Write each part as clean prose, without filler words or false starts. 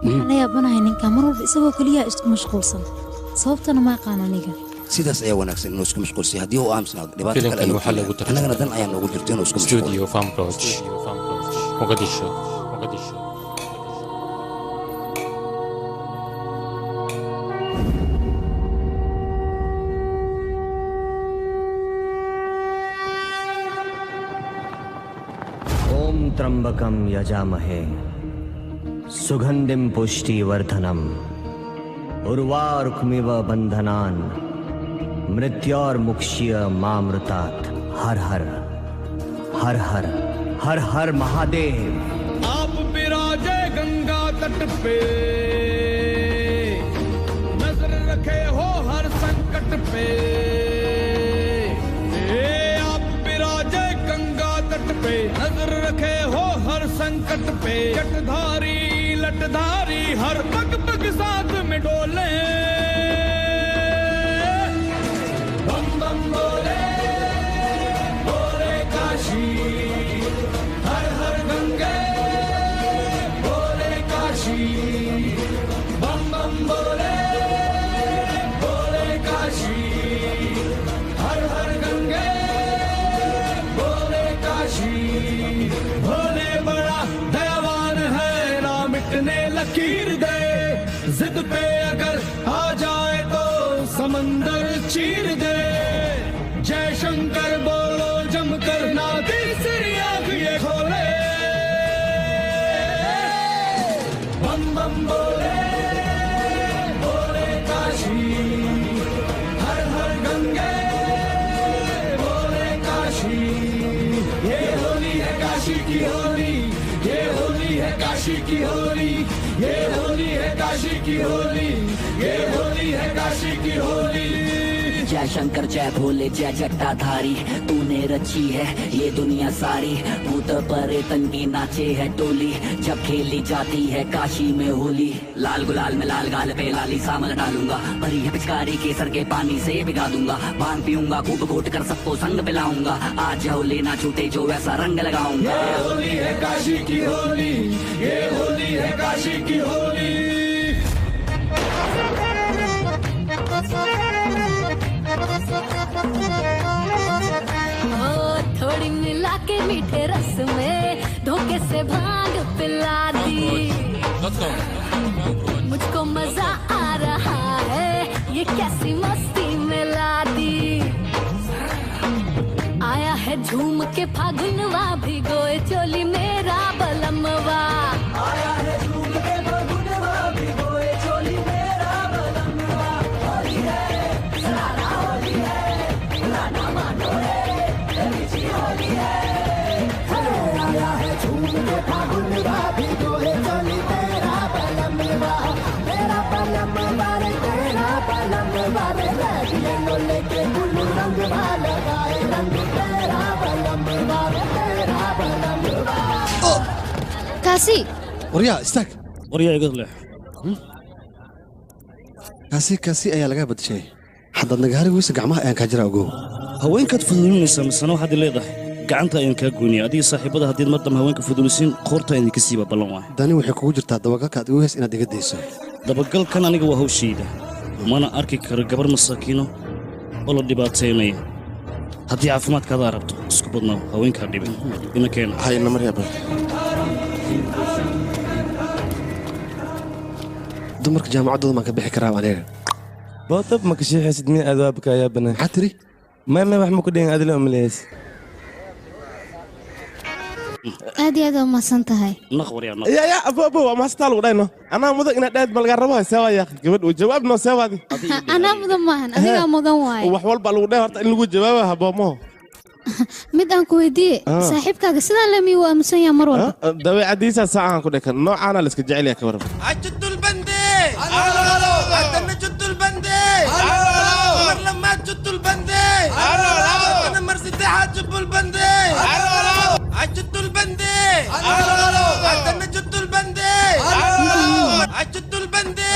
أنا يا بناي إنك مرة بسبب كلية مشغول صن صوبت أنا ما قانونية sidaas ayaa wanaagsan inuu isku mashquulsiyo haddii uu aamusnaado dhibaato kale filimkan waxaa lagu tarjumay annagana dan ayaa noogu jirta inuu isku mashquulo studio Famproj Mogadishu ओम त्र्यंबकम यजामहे सुगंधिम पुष्टिवर्धनम उर्वारुकमिव बंधनान मृत्योर्मुक्ष्य मामृतात् हर हर हर हर हर हर महादेव। आप विराजे गंगा तट पे नजर रखे हो हर संकट पे आप विराजे गंगा तट पे नजर रखे हो हर संकट पे जटधारी लटधारी हर पग पग साथ में डोले बम बम बोले बोले काशी हर हर गंगे बोले काशी बम बम बोले बोले काशी हर हर गंगे बोले काशी भोले बड़ा दयावान है ना मिटने लकीर दे जिद पे अगर आ जाए तो समंदर चीर दे जय शंकर बोलो जमकर ना तीसरी आंख ये खोले बम बम बोले बोले काशी हर हर गंगे बोले काशी ये होली है काशी की होली ये होली है काशी की होली ये होली है काशी की होली ये होली है काशी की होली। जय शंकर जय भोले जय जटाधारी तूने रची है ये दुनिया सारी भूत परेतन की नाचे है टोली जब खेली जाती है काशी में होली लाल गुलाल में लाल गाल पे लाली सामल डालूंगा भरी है पिचकारी केसर के पानी से भिगा दूंगा भांग पीऊंगा कूट कूट कर सबको संग पिलाऊंगा आज होली ना छूटे जो वैसा रंग लगाऊंगा। ये होली है काशी की होली ये होली है काशी की होली। थोड़ी मिला के मीठे रस में धोखे से भांग पिला दी मुझको मजा आ रहा है ये कैसी मस्ती मिला दी आया है झूम के फागुनवा भिगोए चोली मेरा बलमवा आया है झूम के फागुनवा भिगोए चोली मेरा बलमवा होली है सरारा होली है पुराना मानो है होली है आया है झूम के फागुनवा भिगोए चोली मेरा बलमवा रे तेरा बलमवा रे येलो लेके ब्लू रंग लगाए रंग तेरा बलमवा रे तेरा बलमवा। kaasi waryaa istaag waryaa iga leex kaasi ayaa laga badashay haddaad nagaarigiisa gacmaha ayaan kaa jira ogow haweenkaad fudulinaysa misana waxaad leedahay gacanta ayaan kaa gooniya adiga saaxiibada haddiid mar dambe haweenka fudulisiin qoorta idinka siiba ballan waay dani waxay kugu jirtaa dabagalkaad igu heys inaad iga dayso dabagalkan aniga waa hawshayda mana arki karo gabar masaakiino oo la dhibaataynaya haddii caafimaadkaadaa rabto isku badnaaw haweenkaa dhibin ina keena hayna maryaaba dumarka jaamacaddooda maan ka bixi karaa aniga bootab ma ka sheexaysid min adaabka ayaa banaan maxaa tiri may wax ma ku dhihin adila umaleys aad iyo aad u mahadsan tahay naq waryaa naq ya abo waa mahastaa lagu dhayno anaa mudan inaad dhaad malgaa rabo seewa yaa gabadh uu jawaab noo seewaadi anaa mudan maahan adigaa mudan waaye wax walba lagu dhahay horta in lagu jawaaba haboomo mid aan ku weydiiye saaxiibkaaga sidaan lemi waa aamusan yaha mar walba dabeecadiisa saacahan ku dhekan noocaana la iska jecel yaha ka warrab البندي عدنا جد البندي عمر لما جد البندي انا مرسيدي حاجب البندي عجد البندي عدنا جد البندي عجد البندي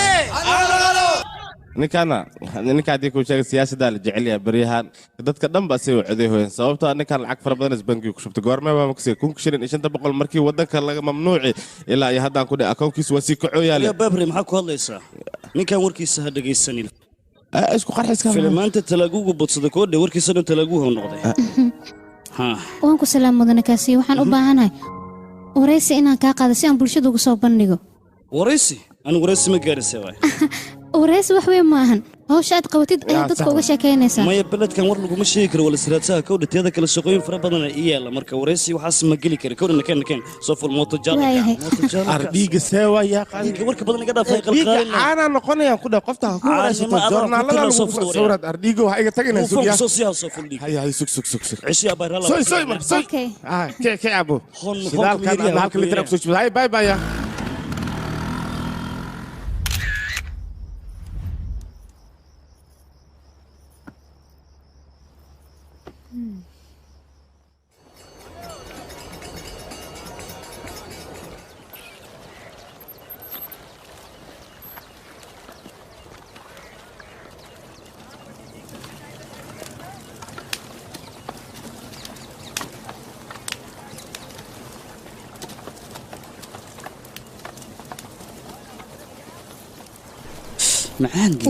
ninka haddii kuu sheegay siyaasaddaa la jecel yahay baryahan dadka dhan baa say u coday hooyeen sababtoo ninkan lacag fara badan isbankiga ku shubtay goormee baa makasay 5,500 markii waddanka laga mamnuuci ilaa iyo haddaan ku dhe akoonkiisa waa sii kacooyaale babri maxaa ku hadlaysaa ninkan warkiisa ha dhegaysanin isku qarxiska filimaanta talaagugu badsada koodhe warkiisa dhan talaaguhu noqday waan ku salaam mudane kaasi waxaan u baahanahay waraysi inaan kaa qaado si aan bulshada ugu soo bandhigo waraysi anigu waraysi ma gaarisay waay waraysi wax weyn ma ahan hawsha aad qabatid ayaa dadka uga sheekaynaysaa maya beledkan war laguma sheegi karo wala siraadsaha kowdha teeda kale shaqooyin fara badan ii yaala marka waraysi waxaas ma geli kara kowdha nakeen soo ful mooto ardhiiga seewa yaa warka badan iga dhaafay qalqaalin caana noqonayaan ku dha qofta ku waraysato joornaalada lagu sawirad ardhiiga waxa iga taginay suuqya soo siyaa soo ful dhiig hay sug cishi abay rala soy mar soy ke abo shidaalkan halka litra ku soo jibay hay bye bye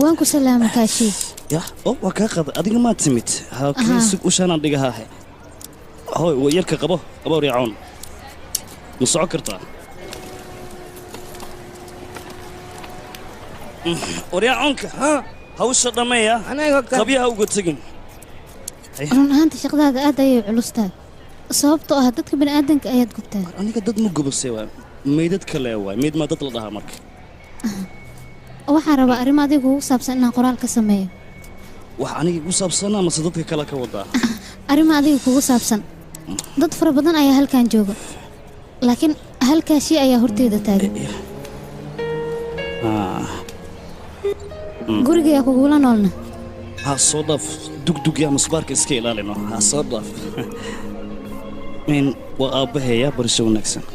waan ku salaama kaashi ya waa kaa qada adiga maad timid halkiisug ushaanaan dhigahaahe hoy yarka qabo waryacoon ma soco kartaa waryacoonka hawsha dhammeeya qabyaha uga tegin run ahaanta shaqadaada aad ayay culus tahay sababtoo ah dadka bani'aadanka ayaad gubtaa aniga dad ma gubasay waa meydad kale waay meyd maa dad la dhahaa marka waxaan rabaa arrimo adiga ugu saabsan inaan qoraal ka sameeyo wax aniga igu saabsanaa mase dadka kale ka wadaa arrimo adiga kugu saabsan dad fara badan ayaa halkan jooga laakiin halkaashii ayaa horteeda taagan gurigayaa kugula noolna ha soo dhaaf dugdugyaa masbaarka iska ilaalino ha soo dhaaf waa aabbaheeyaa barisho wanaagsan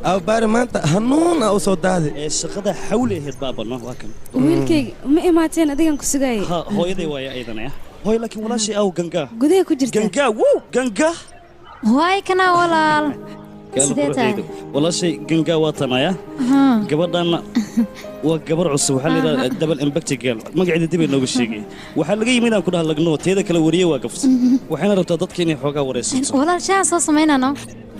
awbaari maanta hanuuna u soo daaday shaqada xawli ahayd baabano waa kan wiilkayga ma imaateen adigan ku sugayay hooyaday waaya aydanaya hooy laakiin walaashay aw gangaa gudaha ku jirta gangaa waay kana walaal walaashay gangaa waa tanaya gabadhaanna waa gabar cusub waxaa la yidhahdaa double impact girl magaceeda dib ay nooga sheegay waxaa laga yimid aan ku dhaha lagno teeda kale wariye waa gafta waxayna rabtaa dadka inay xoogaa waraysato walaal shaha soo samaynano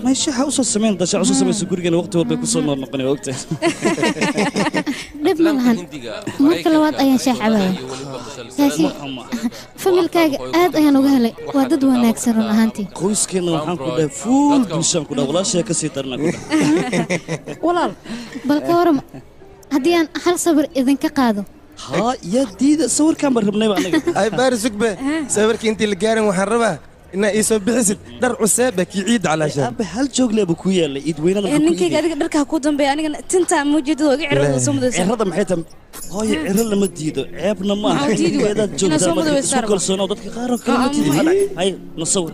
ما شاء الله سمين دشا عشان سمين سكوري وقت وقت بيكون صار نقني وقته لب ملهن ما كل وقت أيان شاح عباية كاشي فمل كاج آد أيان وجهلي ودد وانا أكسرون هانتي كويس كنا وحن كده فول بنشان كده ولا شيء كسيترنا كده ولا بالكورم هديان حل صبر إذن كقاده ها يا ديد صور كان بربنا بقى أي بارسك به صورك أنت اللي جارم وحربه إن إيسو بحسد درع سابك يعيد على شيء أبي هل جوج لي بكويا اللي يد وين أنا إنك قاعد درك هكودن بي أنا تنتا موجود وقعر وصمد هذا محيتم هاي عرل لما تجيدو عيبنا ما هذا جوج ده سكر سونا وضدك غارو كلمة هاي نصور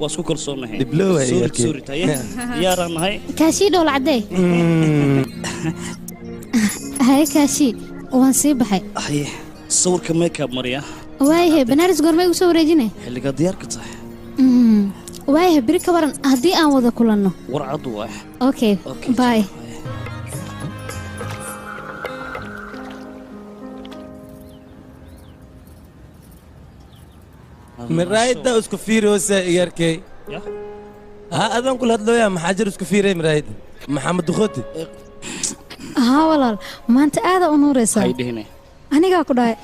واسكر سونا هاي دبلوه سوري تايه يا رام هاي كاشي دول عدي هاي كاشي وانسيب هاي هاي صور كميك اب مريا وايه بنارس قرمي وصور رجيني اللي قد ديارك صح وايه بريك ورن هدي aan wada kulanno warcad waa okay bye miraayada isku fiiroosa igarkay ha adan kula hadlooya maxaajar isku fiiray miraayada maxamed dukhoti ha walaal maanta aad u nuuraysaa ay dhihine aniga ku dhaay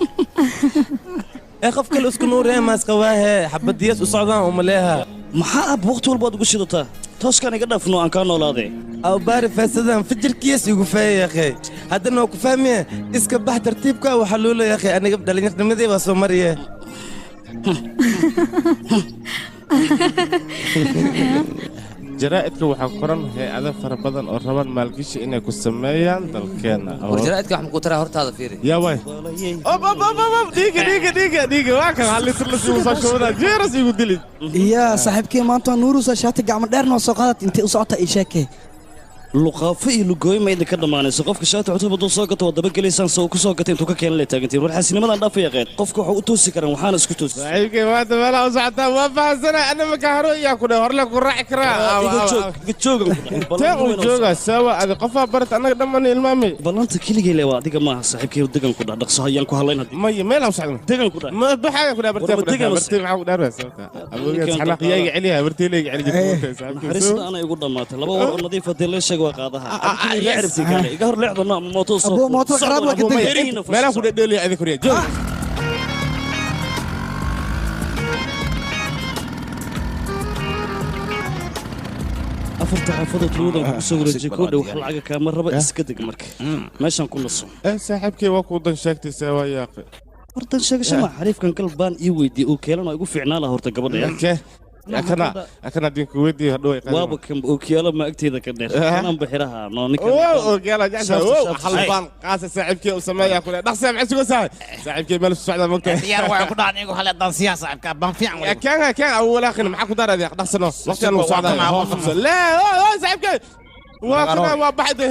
qof kale isku nuuraya maas qabaahe xabadiyas u socdaan uma leeha maxaa ab waqti walba ugu shidataa tooskan iga dhaafno aan ka noolaade aw baari faasadan fajirkiis igu faayay akhay haddana ku fahmiye iska bax tartiibka waxa loo leeyahay akhay aniga dhalinyarnimadii waa soo mariye jaraa'idka waxaa qoran hay'ado fara badan oo rabaan maalgashi inay ku sameeyaan dalkeena jaraa'idka waxaan ku taraa hortaada fiiri yaa way dhiiga waa kan halisir la sii soo shubada jeeras igu dilid yaa saaxiibkii maanta nuurusa shaati gacmo dheer noo soo qaadat intee u socota ii sheekay luqaafo iyo lugooyo ma idinka dhammaanayso qofka shaati cutub hadduu soo gato waa daba gelaysaan se uu ku soo gatay intuu ka keenan lay taagantiin war xaasinimadan dhaaf yaqeen qofka waxuu u toosi karaan waxaana isku toosi saaxiibkay maanta meelaha u socotaa waa fahansana ana maka haro iyaa ku dheh horle ku raaci karaa iga joogan tee uu joogaa sawa adi qofaa barat annaga dhammaan ilmaamay ballanta keligay le waa adiga maaha saaxiibkay degan ku dhah dhaqso hayaan ku hadlayn haddii maya meelaha u socda degan ku dhah ma baxaaga ku dhah bartee bartee maxaa ku dhaaraya sababta aboogaas xanaaqiyayga celiyaa bartee leeyga celi jirta saaxiibkay naxariista ana igu dhamaatay laba war nadiif hadii la sheego waa qaadaha iga hor leexdana mooto soo mooto qaraab waa kadib meelaha ku dhedheelaya adin koriya joog afarta xaafadood luudan ku soo wareejiyay ku dhow lacaga kaama raba iska deg marka meeshan ku naso saaxiibkay waa ku dan sheegtay sawa yaaqi hortan sheegasho ma xariifkan galbaan ii weydiiyay oo keelana igu fiicnaa la horta gabadha akana din ku weydiiyay hadhow ay waaba kan oo keelo ma agteeda ka dheer kanaan bixiraha no ninka oo keelo jaxsa oo halbaan qaasa saaxiibkay oo sameeyaa ku dhaqsa ma isugu sahay saaxiibkay meel socda moogta diyaar waa ku dhacay igu hal dan siyaasa saaxiibka ban fiican waa kan awla akhina maxaa ku daaraday dhaqsano waqtigan uu socda la oo saaxiibkay waa kana waa baxday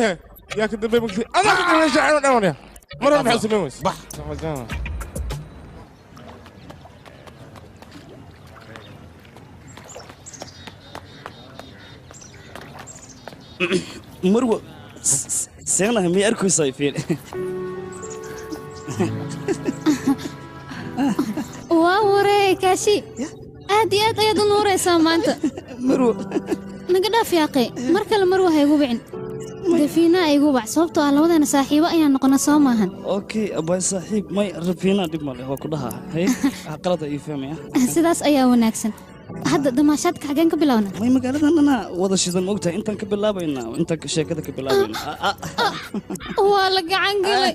yaa ka dambe moogta adaa ka dhashay dhawnaya marar maxaa sameeyay bax marwa seenaha miyay arkaysaa fiil waa waree kaashi aad iyo aad ayaad u nuuraysaa maanta marwa naga dhaaf yaaqe mar kale marwa ha igu wicin dafiina igu wac sababtoo ah labadeena saaxiibo ayaan noqona soo maahan okay abay saaxiib may rafiina dhib male waa ku dhahaa hay qalada ii fahmaya sidaas ayaa wanaagsan hadda damaashaadka xageen ka bilowna may magaaladan dhana wada shidan moogtahay intaan ka bilaabaynaa intaan sheekada ka bilaabaynaa waa la gacan galay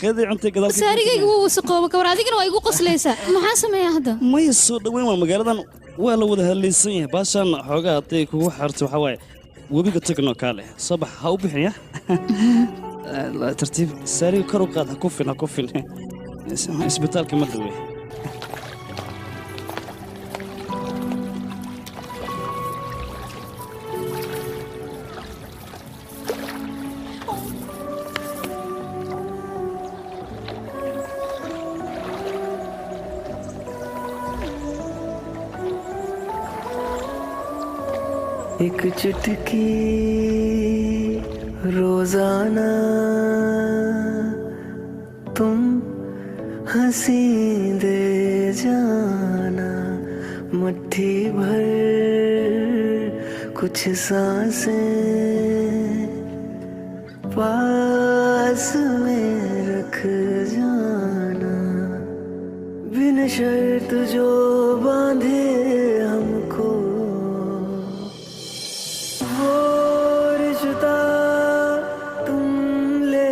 qeedii cuntay gadaalka saarigayga wuu wasaqooba kawar adigana waa igu qoslaysaa maxaa sameeyaa hadda may soo dhaweyn waa magaaladan waa la wada hadlaysan yahay baashaan xoogaa hadday kugu xarto waxaa waaye webiga tagno kaale soo bax ha u bixiya tartiib saariga kor u qaad ha ku fin isbitaalka ma dhawey एक चुटकी रोजाना तुम हंसी दे जाना मुट्ठी भर कुछ सांसें पास में रख जाना बिन शर्त जो बांधे हमको वो रिश्ता तुम ले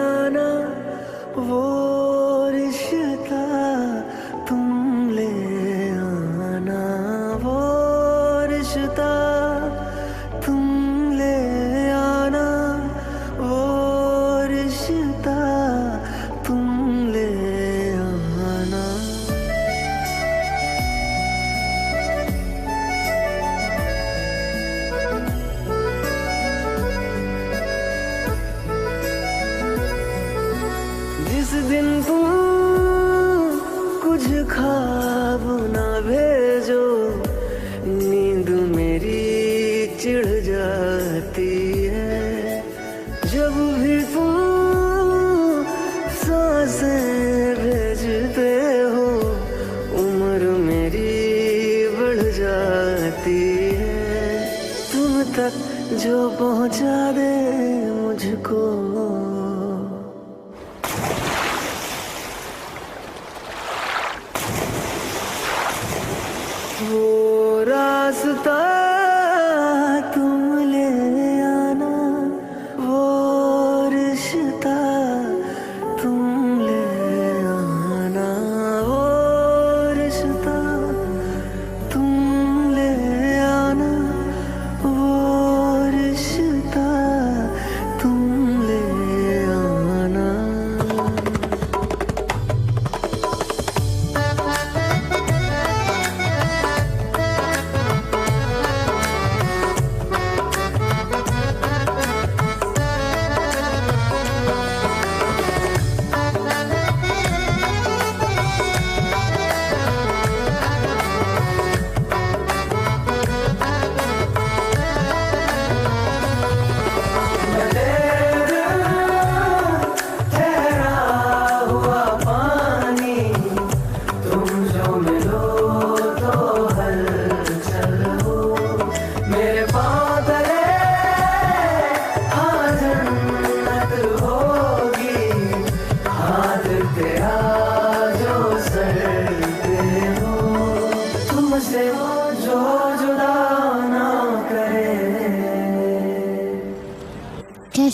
आना वो रिश्ता तुम ले आना वो रिश्ता तुम ले आना वो रिश्ता तुम ले आना जिस दिन तुम कुछ ख्वाब ना भेजो नींद मेरी चिढ़ जाती है जब भी तुम सांसें भेजते हो उम्र मेरी बढ़ जाती है तुम तक जो पहुंचा दे मुझको वो रास्ता तुम ले आना वो रिश्ता तुम ले आना वो रिश्ता तुम ले आना वो रिश्ता तुम ले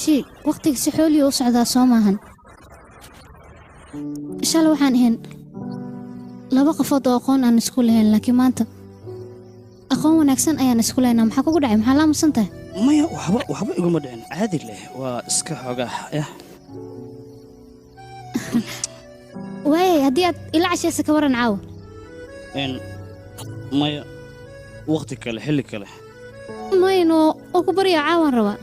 kaashi waqtiga si xooliyo u socdaa soo maahan shalay waxaan ahayn laba qofood oo aqoon aan isku lahayn laakiin maanta aqoon wanaagsan ayaan isku leynaa maxaa kugu dhacay maxaa laamusan tahay maya waxba iguma dhicin caadi leh waa iska xoogaa yah waayay haddii aad ila cashaysa ka waran caawa maya waqti kale xilli kale mayno oo ku barya caawan rabaa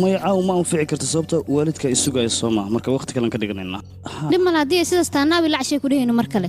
maya caawa ma anfici karta sababta waalidka ay sugaya soo maa marka waqti kalen ka dhiganaynaa dhib male haddii ay sidaas taanaabi ila cashay ku dhehayno mar kale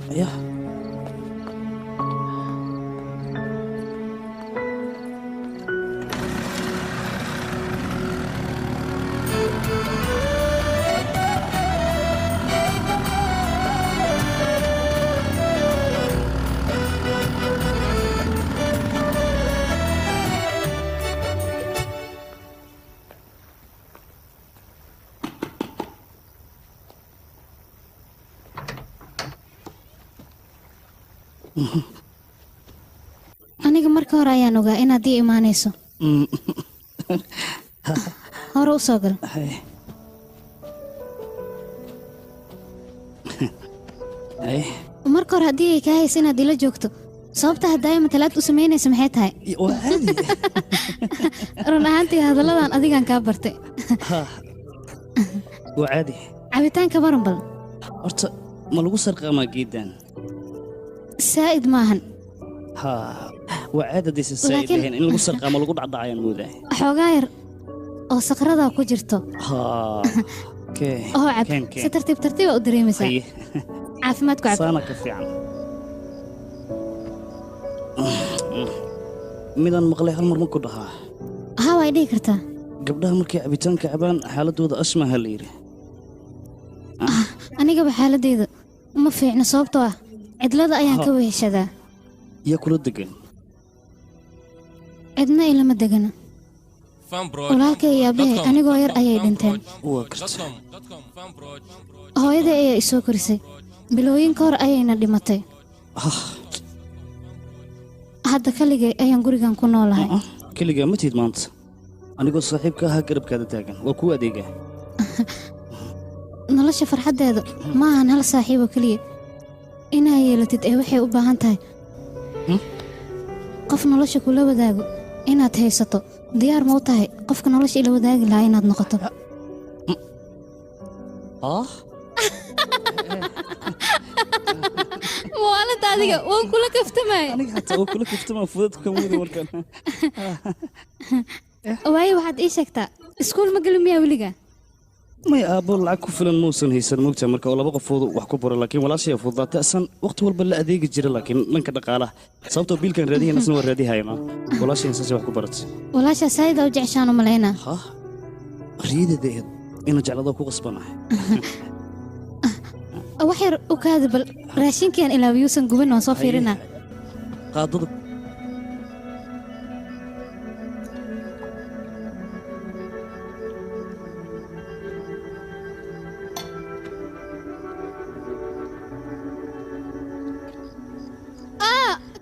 aniga marka hore ayaan ogaa inaad ii imaanayso hore u soo gal marka hore haddii ay kaa haysa inaad ila joogto sababta haddaaya matalaad u samaynaysa maxay tahay run ahaantii hadalladan adigaan kaa bartay waa caadi cabitaanka baran badan horta ma lagu sarqaamaa geeddaan saa'id maahan waa caadadiisa saa'id ahayn in lagu sarqaamo lagu dhacdhacayaan moodaa xoogaa yar oo saqradaa ku jirto oo cab si tartiib tartiiba u dareemaysaa caafimaad ku cab saana ka fiican midaan maqlay hal mar ma ku dhahaa haa way dhihi kartaa gabdhaha markay cabitaanka cabaan xaaladooda asmaha la yidhi anigaba xaaladeyda ma fiicno sababtoo ah cidlada ayaan ka weheshadaa yaa kula degan cidna ilama degana walaalkay iyo aabbahay anigoo yar ayay dhinteen waa garta hooyaday ayaa isoo korisay bilooyinka hor ayayna dhimatay hadda kaligay ayaan gurigan ku noolahay keligaa ma tiid maanta anigoo saaxiibka ahaa garabkaada taagan waa kuu adeegaa nolosha farxaddeeda ma ahan hal saaxiiboo keliya inaa yeelatid ee waxay u baahan tahay qof nolosha kula wadaago inaad haysato diyaar ma u tahay qofka nolosha ila wadaagi lahaa inaad noqoto maalada adiga waan kula kaftamay aniga hataa waa kula kaftamaa fudadku ka muuda markaan waayo waxaad ii sheegtaa iskuul ma geli miyaa weligaa may aabbo lacag ku filan muusan haysan moogtaa marka oo laba qofoodu wax ku baro laakiin walaashaya fududaata asan waqti walba la adeegi jira laakiin dhanka dhaqaalaha sababtoo biilkan raadiyan asna waa raadihayna walaashayan saasay wax ku baratay walaashaa saayida u jeceshaan u malaynaa riidadeed inaan jecladoo ku qasbanahay wax yar u kaada bal raashinkiiaan ilaawiyuusan gubin waan soo fiirinaa qaadada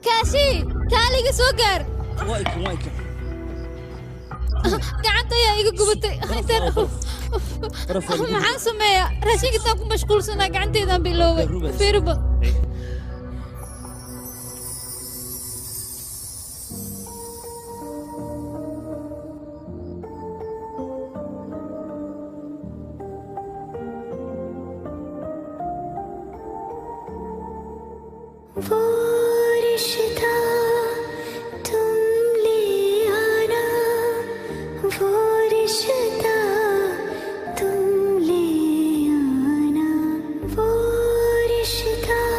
kaashi kaaliga soo gaar gacanta ayaa iga gubatay maxaan sameeyaa raashinka intaan ku mashquulsanaa gacanteedaan bilooway fiiriba रिश्ता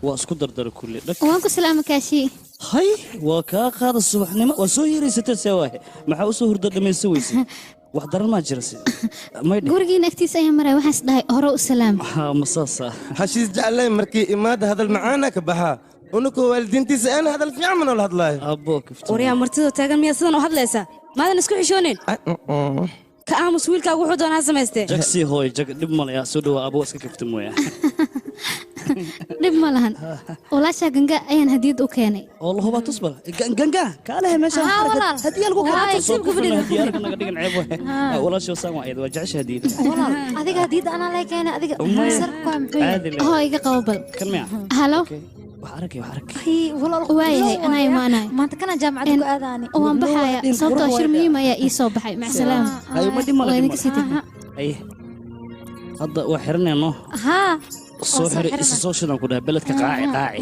واسكو دردر كل وانكو سلامة كاشي هاي وكاق هذا الصبح نما وسوي ستة سواه ما حوسه هرد لما يسوي وحضر ما جرسي ما يدري قرقي نكتيس أيام مرة وحس ده هراء السلام ها مصاصة حشيش جعلي مركي إماد هذا المعانا كبها ونكو والدينتي سأنا هذا الفيعم من الهض الله أبوك وريا مرتدو تاجر مية سنة وهاد ليسا ماذا نسكو حشونين كأمس ويل كأقول حدو أنا سمستي جاكسي هوي جاك دب يا سودو أبو اسك كيف تمويا dhib ma lahan walaasha ganga ayaan hadiyad u keenay والله هو تصبر جنجا كاله ماشي هديه لكو هديه dhigan ceeb wala soo saan waa idwa jecesha hadiyada walaal adiga hadiyada ana la keenay adiga sarka maxay oo iga qabal kan miya halo وحركي walaal waayahay ana imaanay maanta kana jaamacad ku aadaani waan baxaya sababtoo shirmiima ayaa ii soo baxay mac salaam ayo ma dhimala ay hadda waa xirnayno ha soo xiri isa soo shidan ku dhahay beledka qaaci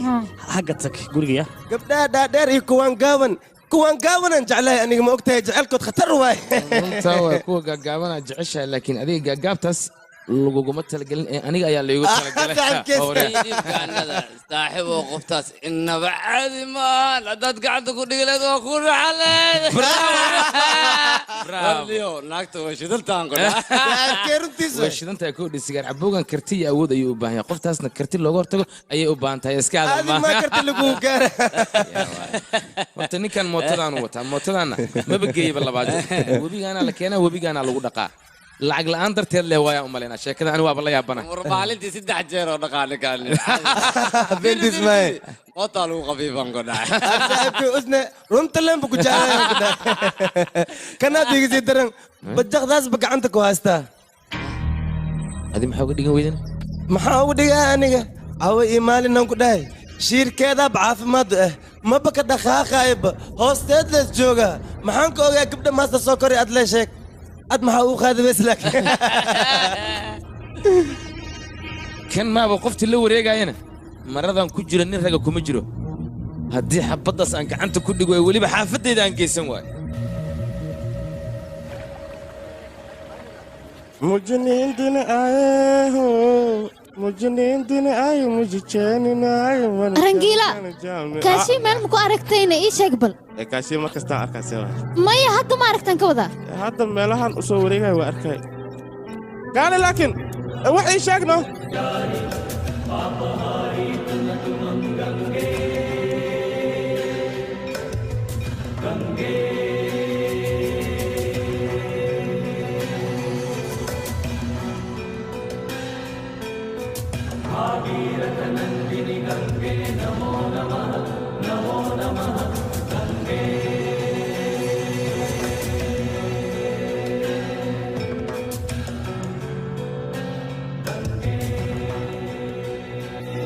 xagga tag guriga gabdha dhaadheer iyo kuwan gaaban jeclahay aniga ma ogtahay jecelkood khatar waay runta waa kuwa gaagaaban jeceshahay laakiin adiga gaagaabtaas laguguma talagelin ee aniga ayaa laygu talagalay saaxiib oo qoftaas inaba caadi maahan haddaad gacanta ku dhigi lahayd waa ku raxaleed bravo naagta way shidantaan way shidantahay koo dhisigaar caboogan karti iyo awood ayuu u baahan yahay qoftaasna karti looga hortago ayay u baahan tahay iska ma karti lagu gaara horta ninkan mootadaan u wataa mootadaana maba geeyba labaad webigaana la keenaa webigaana lagu dhaqaa lacag la'aan darteed leh waaya u maleynaa sheekada ani waaba la yaabana war maalintii 3 jeer oo dhaqaale kaan bendis may moota lagu qafiifan ku dhacay saaxiibkay usne runta leen ku jecelahay ku dhacay kana digisi daran bajaqdaas ba gacanta ku haystaa adi maxaa uga dhigan weydan maxaa uga dhigaa aniga awa imaalinan ku dhahay shiirkeeda caafimaad ah ma baka dhaqaaqayba hoosteed lees jooga maxaan ka ogaa gabdha maasta soo koray ad lee sheeg ad maxaa uu qaaday beslak kan maaba qofti la wareegayana maradan ku jira nin raga kuma jiro haddii xabadaas aan gacanta ku dhigo weliba xaafadeyda aan geysan waayo مجنين دين آيه مجي جانين آيه رنجيلا كاشي مال مكو أركتين إيش أقبل كاشي ما كستا أركا سوا مايا هادو ما أركتن كودا هذا مالهان أصوريها وأركاي قال لكن وحي شاقنا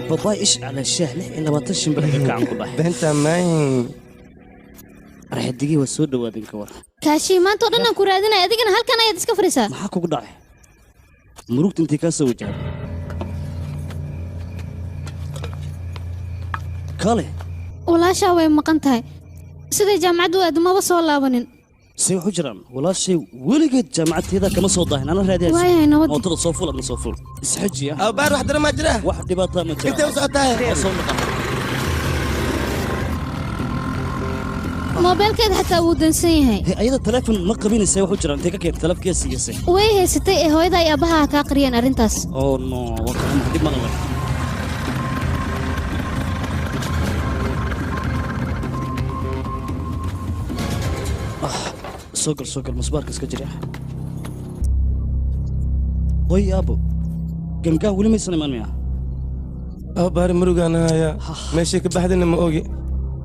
بابا إيش على الشهلة إلا بطشم بالحكا عن كل واحد بنت ماين راح يدقي والسود وادين كور كاشي ما انتو دنا كورادنا يدقنا هل كان يدسك فريسا ما حكو قدعي مروك انتكاسة وجهة كالي ولا شاوي مقنتهاي سيدي جامعة دواد ما بصوا لابنين سيو حجران ولا شيء ولقيت جامعة هذا كما صوتها أنا رادي واي نودي موتر صوفول أنا صوفول اسحجي أو بار واحد ما جراه واحد بطا ما جراه أنت وصلتها موبايل كده حتى ودنسين هي أيضا تلفون مقبين سيو حجران تيجا كيف تلف كيس يسي وي هي ستي هو إذا يابها كاقريان أرنتاس أوه نو وكان محدي مغلق سوكر مسبارك اسكجريح وي أبو جنجا ولي ما يسلم أنا أو بار مروجانا يا ماشي كبحدنا ما أوجي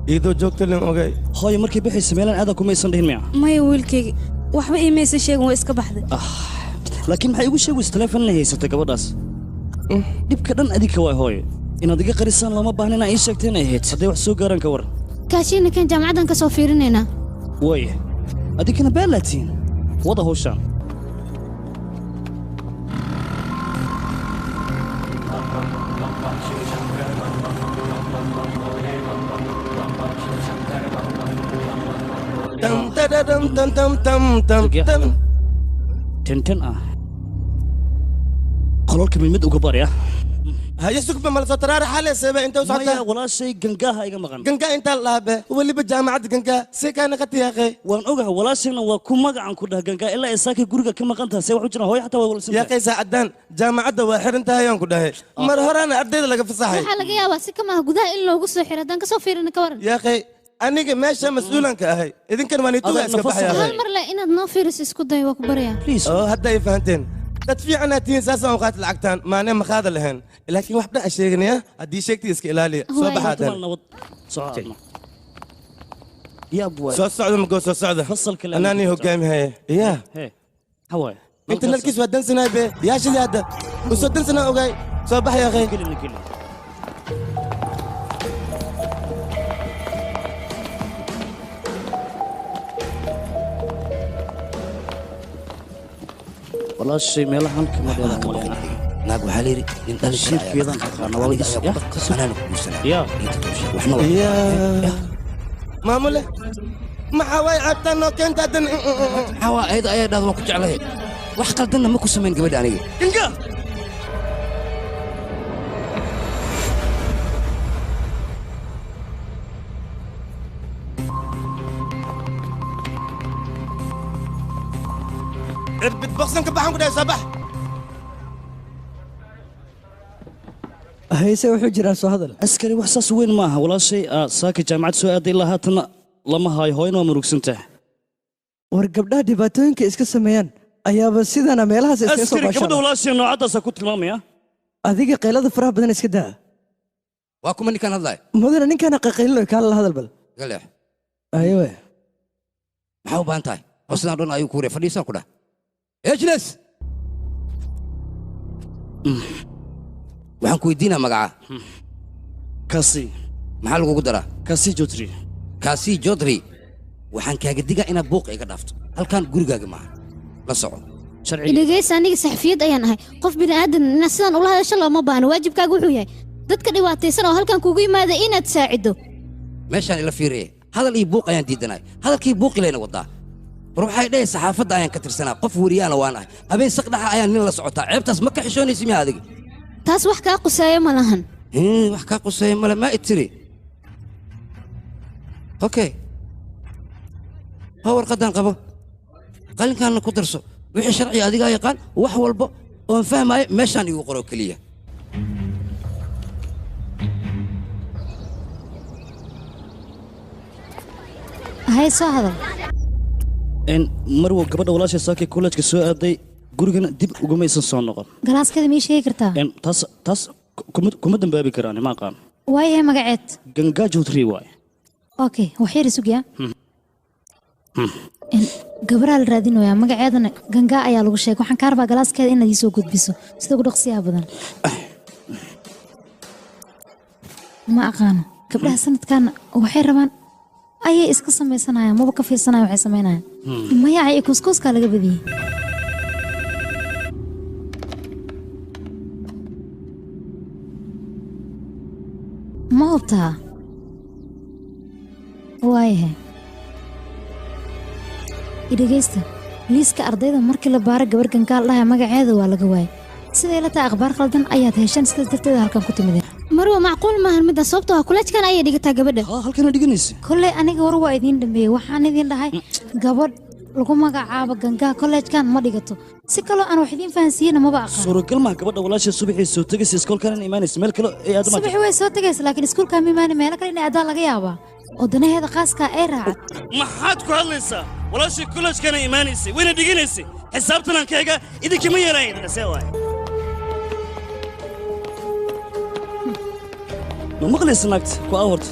إيدو جوكت لهم أوجي هاي مركي بحي سميلان هذا كم يسندين معه ما يقولك وحبا إيه ما يسشيء وإسك بحده لكن ما يقول شيء واستلفن هي ستكبرس دب كدن أديك هاي إن أديك قريسان لما بهنا إيش شكتنا هيت هذا وحسو قارن كور كاشين كان جامعة كسوفيرين هنا وي أديك أنا بلاتين وضع هوشان تم تم تم تم تم تم تم تنتن قلولك من مد وقبار يا هيا سوق بمال ترى حالة سبع أنت وصعد maya walaashay gangaha iga maqan جنجا أنت اللعبة واللي بجامعة جنجا سكان قتي يا أخي waan ogahay walaashayna waa ku magacan ku dhah gangaa ilaa isaakay guriga ka maqan tahay see wax u jiraan hooyo xataa waa walsan يا أخي سعدان جامعة واحد أنت هيا كده مرهران أرديد لك في صحيح waxaa laga yaabaa si kama gudaha in loogu soo xiro haddaan kasoo fiirina ka waran يا أخي أنا ماشي مسؤولا كأهي إذا كان ماني توه أسكبح يا hal أخي mar le inaad noo fiiriso isku day waa ku baryaa هدا يفهمتين تدفيع أنا تين ساسا وقات العقتان ما أنا مخاذ لهن لكن واحدة أشيغني أدي شيكتي إسك إلالي صباح هذا يا أبوي سو الصعدة مقول سو الصعدة فصل كلام أناني هو قايم هاي يا هواي أنت نركز ودن سنة بي يا شي هذا وسودن سنة أوكي صباح يا أخي walaashay meelahan kama dheeraan maleyna naag waxaa layidhi nin shiirkeedan aqaana waa ya يا مامولة ما حواي عبتان نو كنت أدن xawaa ayada ayaa dhahda waan ku jeclahay wax qaldanna ma ku samayn gabadha aniga إنجا عربت بوكسن كبحان كده صباح hayse wuxuu jiraa soo hadal askari wax saas weyn maaha walaashay saaka jaamacad soo aaday ilaa haatana lama haayo hooyana waa murugsantahay war gabdhaha dhibaatooyinka iska sameeyaan ayaaba sidana meelahaas iska soo askari gabadha baashaan walaashay noocaddaasaa ku tilmaamaya adiga qaylada faraha badan iska daa waa kuma ninkaan hadlaay mudana ninkaana qaqaylino kaala la hadal bal galeex aywe maxaa u baahan tahay oo sidaan dhan ayuu ku hurey fadhiisaan ku dhah ejles waxaan ku weydiinaa magaca kasi maxaa lagugu daraa kasi jotri kaasi jodri waxaan kaaga digaa inaad buuqa iga dhaafto halkan gurigaaga maaha la soco dhegeysa aniga saxafiyad ayaan ahay qof bini aadan inaad sidaan ula hadasho looma baahno waajibkaaga wuxuu yahay dadka dhibaataysan oo halkan kugu yimaada inaad saacido meeshaan ila fiiriye hadal iyo buuq ayaan diidanahay hadalkii buuqilayna wadaa war waxay dhahay saxaafadda ayaan ka tirsanaa qof weriyaana waan ahay habeen saqdhaxa ayaan nin la socotaa ceebtaas ma ka xishoonaysi miya adiga taas wax kaa quseeyo ma lahan wax kaa quseeya male maa itiri okay ha warqaddaan qabo qalinkaanna ku darso wixii sharciga adigaa yaqaan wax walba oon fahmaayo meeshaan igu qoro keliya hay soo hadal marwo gabadha walaashay saakay kollejka soo aaday gurigana dib ugumaysan soo noqon galaaskeeda mii sheegi kartaa taas kuma dambaabi karaan ma aqaan waayahay magaceed gangaa jowtri waay okay waxyar isugyaa gabaraa la raadinoyaa magaceedana gangaa ayaa lagu sheegay waxaan kaa rabaa galaaskeeda inaad ii soo gudbiso sida ugu dhaqsiyaha badan ma aqaano gabdhaha sanadkan waxay rabaan ayay iska samaysanayaan maba ka fiirsanaya waxay samaynayaan mayaca iyo kuuskuuskaa laga badiyey ma hubtaa waayahay idhegaysta liiska ardayda markii la baaro gabar gangaal dhaha magaceeda waa laga waayay siday la tahay akhbaar khaldan ayaad hesheen sidaas darteeda halkan ku timideen marwa macquul maahan midda sababtoo ah kuleejkan ayay dhigataa gabadha halkana dhiganaysa kolley aniga war waa idiin dhameeyey waxaan idiin dhahay gabadh lagu magacaabo gangaa kollejkan ma dhigato si kaloo aan wax idiin fahansiiyena maba aqaan suuragal maa gabadha walaashay subaxii soo tegaysa iskoolkana imaanaysa meel kale ee aadama subaxi way soo tegaysa laakiin iskuulkaa ma imaani meelo kale inay aadaan laga yaabaa oo danaheeda qaaskaa ay raacad maxaad ku hadlaysaa walaashay kollejkana imaanaysay wayna dhiganaysay xisaabtanaan ka ega idinkama yeelayn see waay ma maqlaysa naagta ku awarta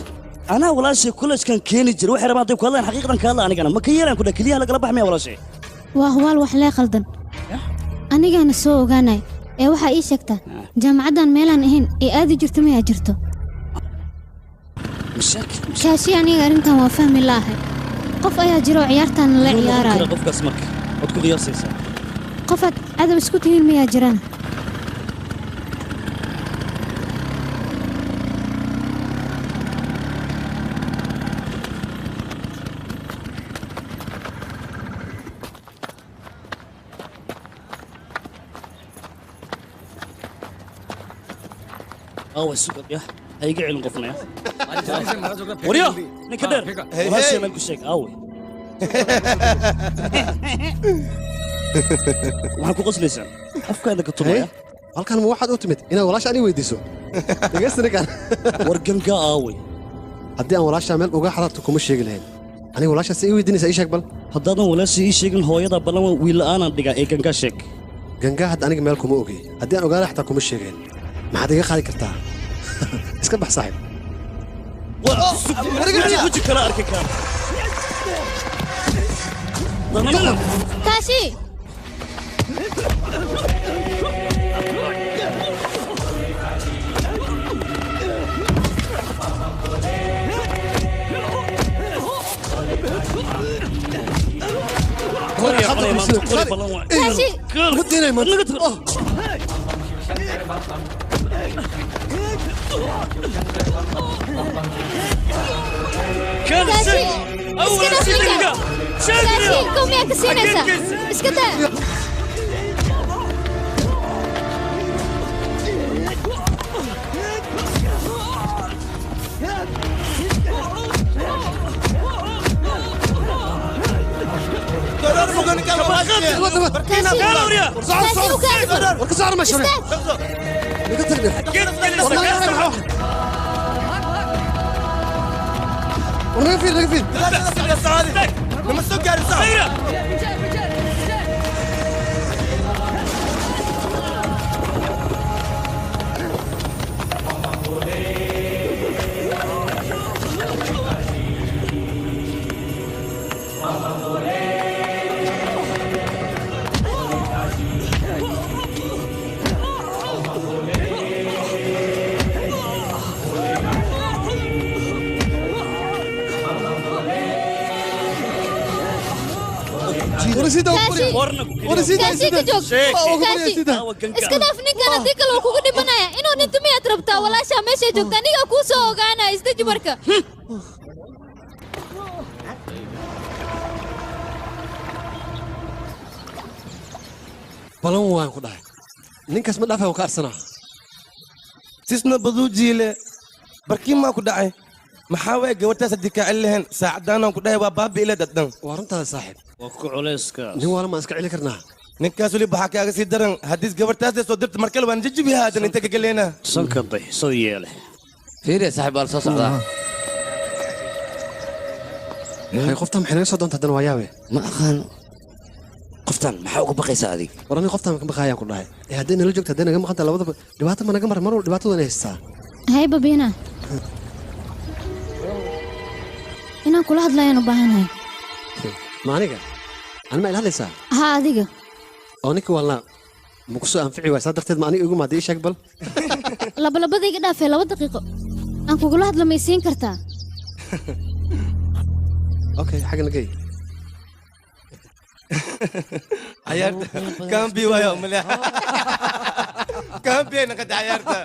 anaa walaashay kollejkan keeni jira waxay rabaan hadday ku hadlaan xaqiiqdan ka hadla anigana ma ka yeelaan ku dha keliyaha lagala baxmaya walaashay waa hubaal wax lee qaldan anigaana soo ogaanay ee waxaa ii sheegtaa jaamacaddan meelaan ahayn ee aadi jirto mayaa jirto kaashi aniga arrintan waa fahmi laahay qof ayaa jiro oo ciyaartaan la ciyaaraayo qofkaas marka waad ku qiyaasaysaa qofaad cadow isku tihiin mayaa jirana aaway sugad ya ha iga celin qofna ya waryo ninka dheer walaashay meel ku sheeg aaway waxaan ku qoslaysaa afkaada ka tumaya halkan ma waxaad u timid inaad walaasha ani weydiiso dhegeysta ninkan war ganga aaway haddii aan walaashaa meel uga xararto kuma sheegi lahayn aniga walaashaas ii weydiinaysaa ii sheeg bal haddaadan walaashii ii sheegin hooyada ballan wiil la'aanaan dhigaa ee gangaa sheeg gangaa hadda aniga meel kuma ogey haddii aan ogaana xataa kuma sheegeen maxaad iga qaadi kartaa iska bax saaxiib weji kala arki kaa kaashi قوم يا كسينيسا اسكت iska dhaaf ninkan haddii kale uu kugu dhibanaya inuu dhinto miyaad rabtaa walaashaa meeshay joogta anigaa kuu soo ogaanaya isdeji marka balan waan ku dhahay ninkaas ma dhaafay ka arsanaa sisna baduu jiile barkiin maa ku dhacay maxaa waay gabartaas haddii kaa celi lahayn saacadaanaan ku dhahay waa baabi ila daddan waa runtaada saaxiib waa ku culayska nin waala maan iska celi karnaa ninkaas weli baxaa kaaga sii daran haddiis gabartaas soo dirta markale waan jajibi haadan inta ka galeena sanka day soo yeele fiiriya saaxiib baa la soo socdaa hay qoftaan maxay naga soo doonta haddana waa yaabe ma aqaan qoftaan maxaa uga baqaysaa adig war aniga qoftaan ka baqaayaan ku dhahay ee hadday nala joogta hadday naga maqanta labadaba dhibaato ma naga mar mar dhibaatadu inay haystaa hay babiina inaan kula hadlayaan u baahanahay ma aniga ani ma ilaalinaysaa haa adiga oo ninka walna ma ku soo anfici waay saa darteed ma aniga igu maada ii sheeg bal labalabadayga dhaafee 2 daqiiqo aan kugula hadla may siin kartaa okay xagga nagay عيارته كان بي ويا مليح كان بي انا قد عيارته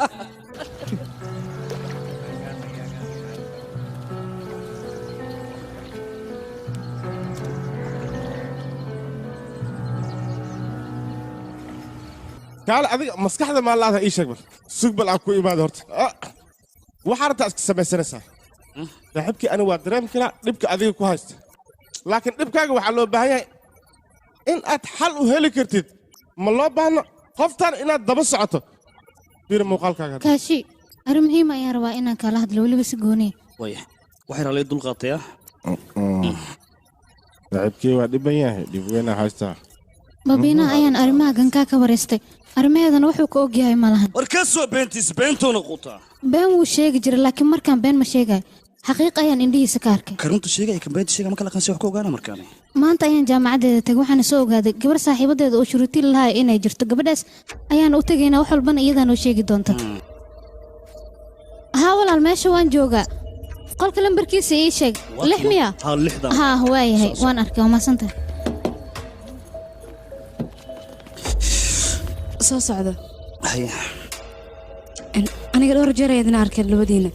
تعال أبي مسكح هذا ما الله هذا إيش أقبل سوق بالعكوي ما دورت وحارت أسك سبع سنة لحبك أنا وادرام كلا نبكي أذيه كويس لكن نبكي أقوى على بهاي إن أتحل وهلكرتيد ما الله بهنا قفتان إن أدبس عطه بير مقال كذا كاشي أرمهي ما يروى إنك كلا هاد لولي بس جوني ويح وحير عليه دول قاطية لعبكي وادي بياه دي وين حاسة بابينا أيان أرمها جنكا كورستي أرمها هذا نوحو كوجي هاي مالهن وركسو بنتي بنتو نقطة بين وشيء جري لكن مركان بين ما شيء حقيقة أيان إندي سكارك كرنتو شيء كان بنتي شيء ما كان لقى وحكو جانا مركاني ما أنت أيان جامعة ده تجوحنا سوق هذا قبل صاحبة ده وشروتي لها إنه جرت قبل داس أيان أوتجينا وحول بنا إذا نوشيء دونتا هاول الماشي وان جوجا قال كلام بركيسي إيش شيء لحمية ها هواي هاي وان أركي وما سنته soo socda haya aniga dhowr jeer ayaan arkay labadiina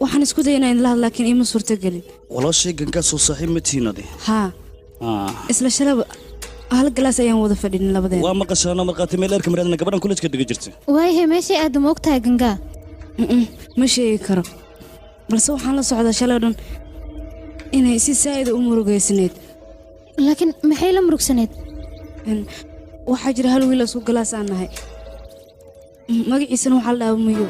waxaan isku daynaa in la hadlo laakiin ima suurta galin walaashay ganka soo saaxiib ma tiinade ha isla shalaba hal galaas ayaan wada fadhin labadeena waa maqashaana marqaati meel erka mareedna gabadhan college-ka dhiga jirtay waayahay meeshay aad moogtahay ganga ma sheegi karo balse waxaan la socdaa shalay dhan inay si saa'id u murugaysneed laakiin maxay la murugsaneed waxaa jira hal wiil isku galaas aan nahay magaciisana waxaa la dhahaa mayo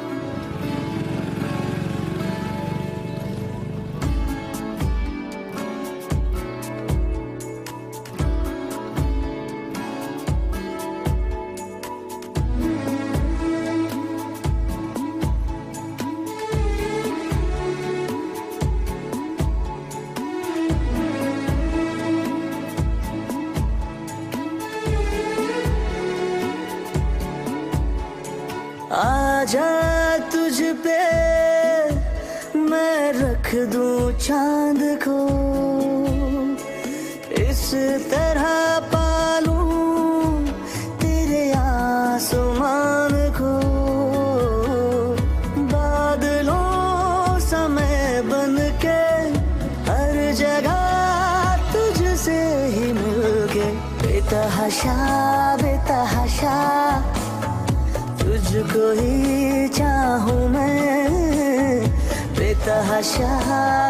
आजा तुझ पे मैं रख दूं चांद को इस तरह पालूं तेरे आसमान को बादलों समय बन के हर जगह तुझसे ही मिलके बेतहाशा बेतहाशा तुझको ही चाहूं मैं बेतहाशा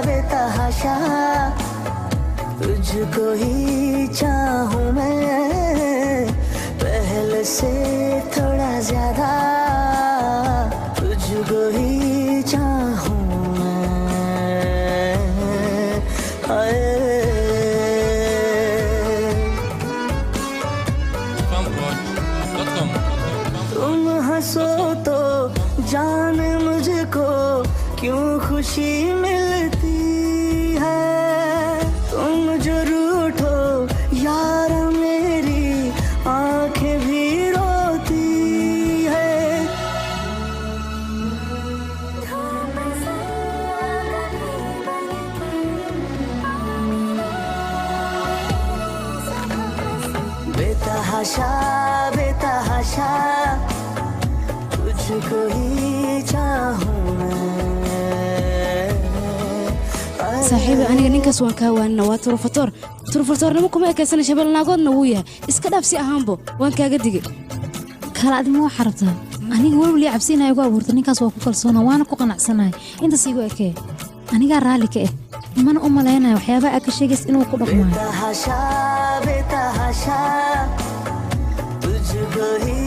बेतहाशा तुझको ही चाहूं मैं पहले से थोड़ा ज्यादा तुझको ही चाहूं तुम हंसो तो जान मुझको क्यों खुशी मिलती है तुम जो रूठो यार मेरी आंखें भी रोती है बेतहाशा बेतहाशा तुझको ही चाहूं saaxiibi aniga ninkaas waan kaa waanina waa turfatoornimo kuma ekaysana shabeel naagoodna wuu yahay iska dhaaf si ahaanbo waan kaaga digay kala adima waxaa rabtaa aniga welweli cabsiinaya ugu abuurta ninkaas waa ku kalsoona waana ku qanacsanahay intaas igu ekee anigaa raalli ka ah mana u malaynaya waxyaabaha aad ka sheegays inuu ku dhaqmaayo बेतहाशा बेतहाशा तुझको ही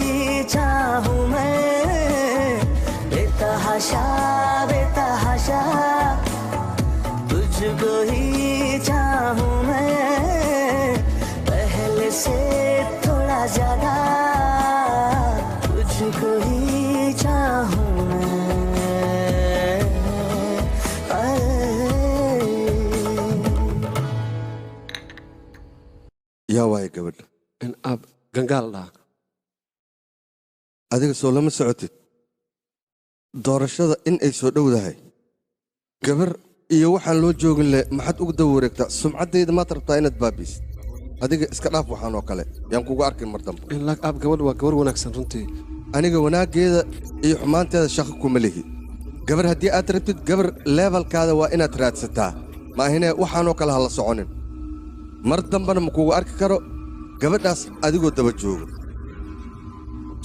चाहूं मैं बेतहाशा बेतहाशा तुझको ही चाहूं मैं पहले से थोड़ा ज्यादा तुझको ही चाहूं yaa waaya gabadha in aab gangaal dhaha adiga soo lama socotid doorashada in ay soo dhowdahay gabar iyo waxaan loo joogin leh maxaad ugu daba wareegtaa sumcaddayda maad rabtaa inaad baabiisid adiga iska dhaaf waxaan oo kale yaan kugu arkin mar dambe laak aab gabadh waa gabar wanaagsan runtii aniga wanaaggeeda iyo xumaanteeda shaqo kuma lihi gabar haddii aad rabtid gabar leebalkaada waa inaad raadsataa maahinee waxaanoo kale ha la soconin mar dambena ma kugu arki karo gabadhaas adigoo daba joogo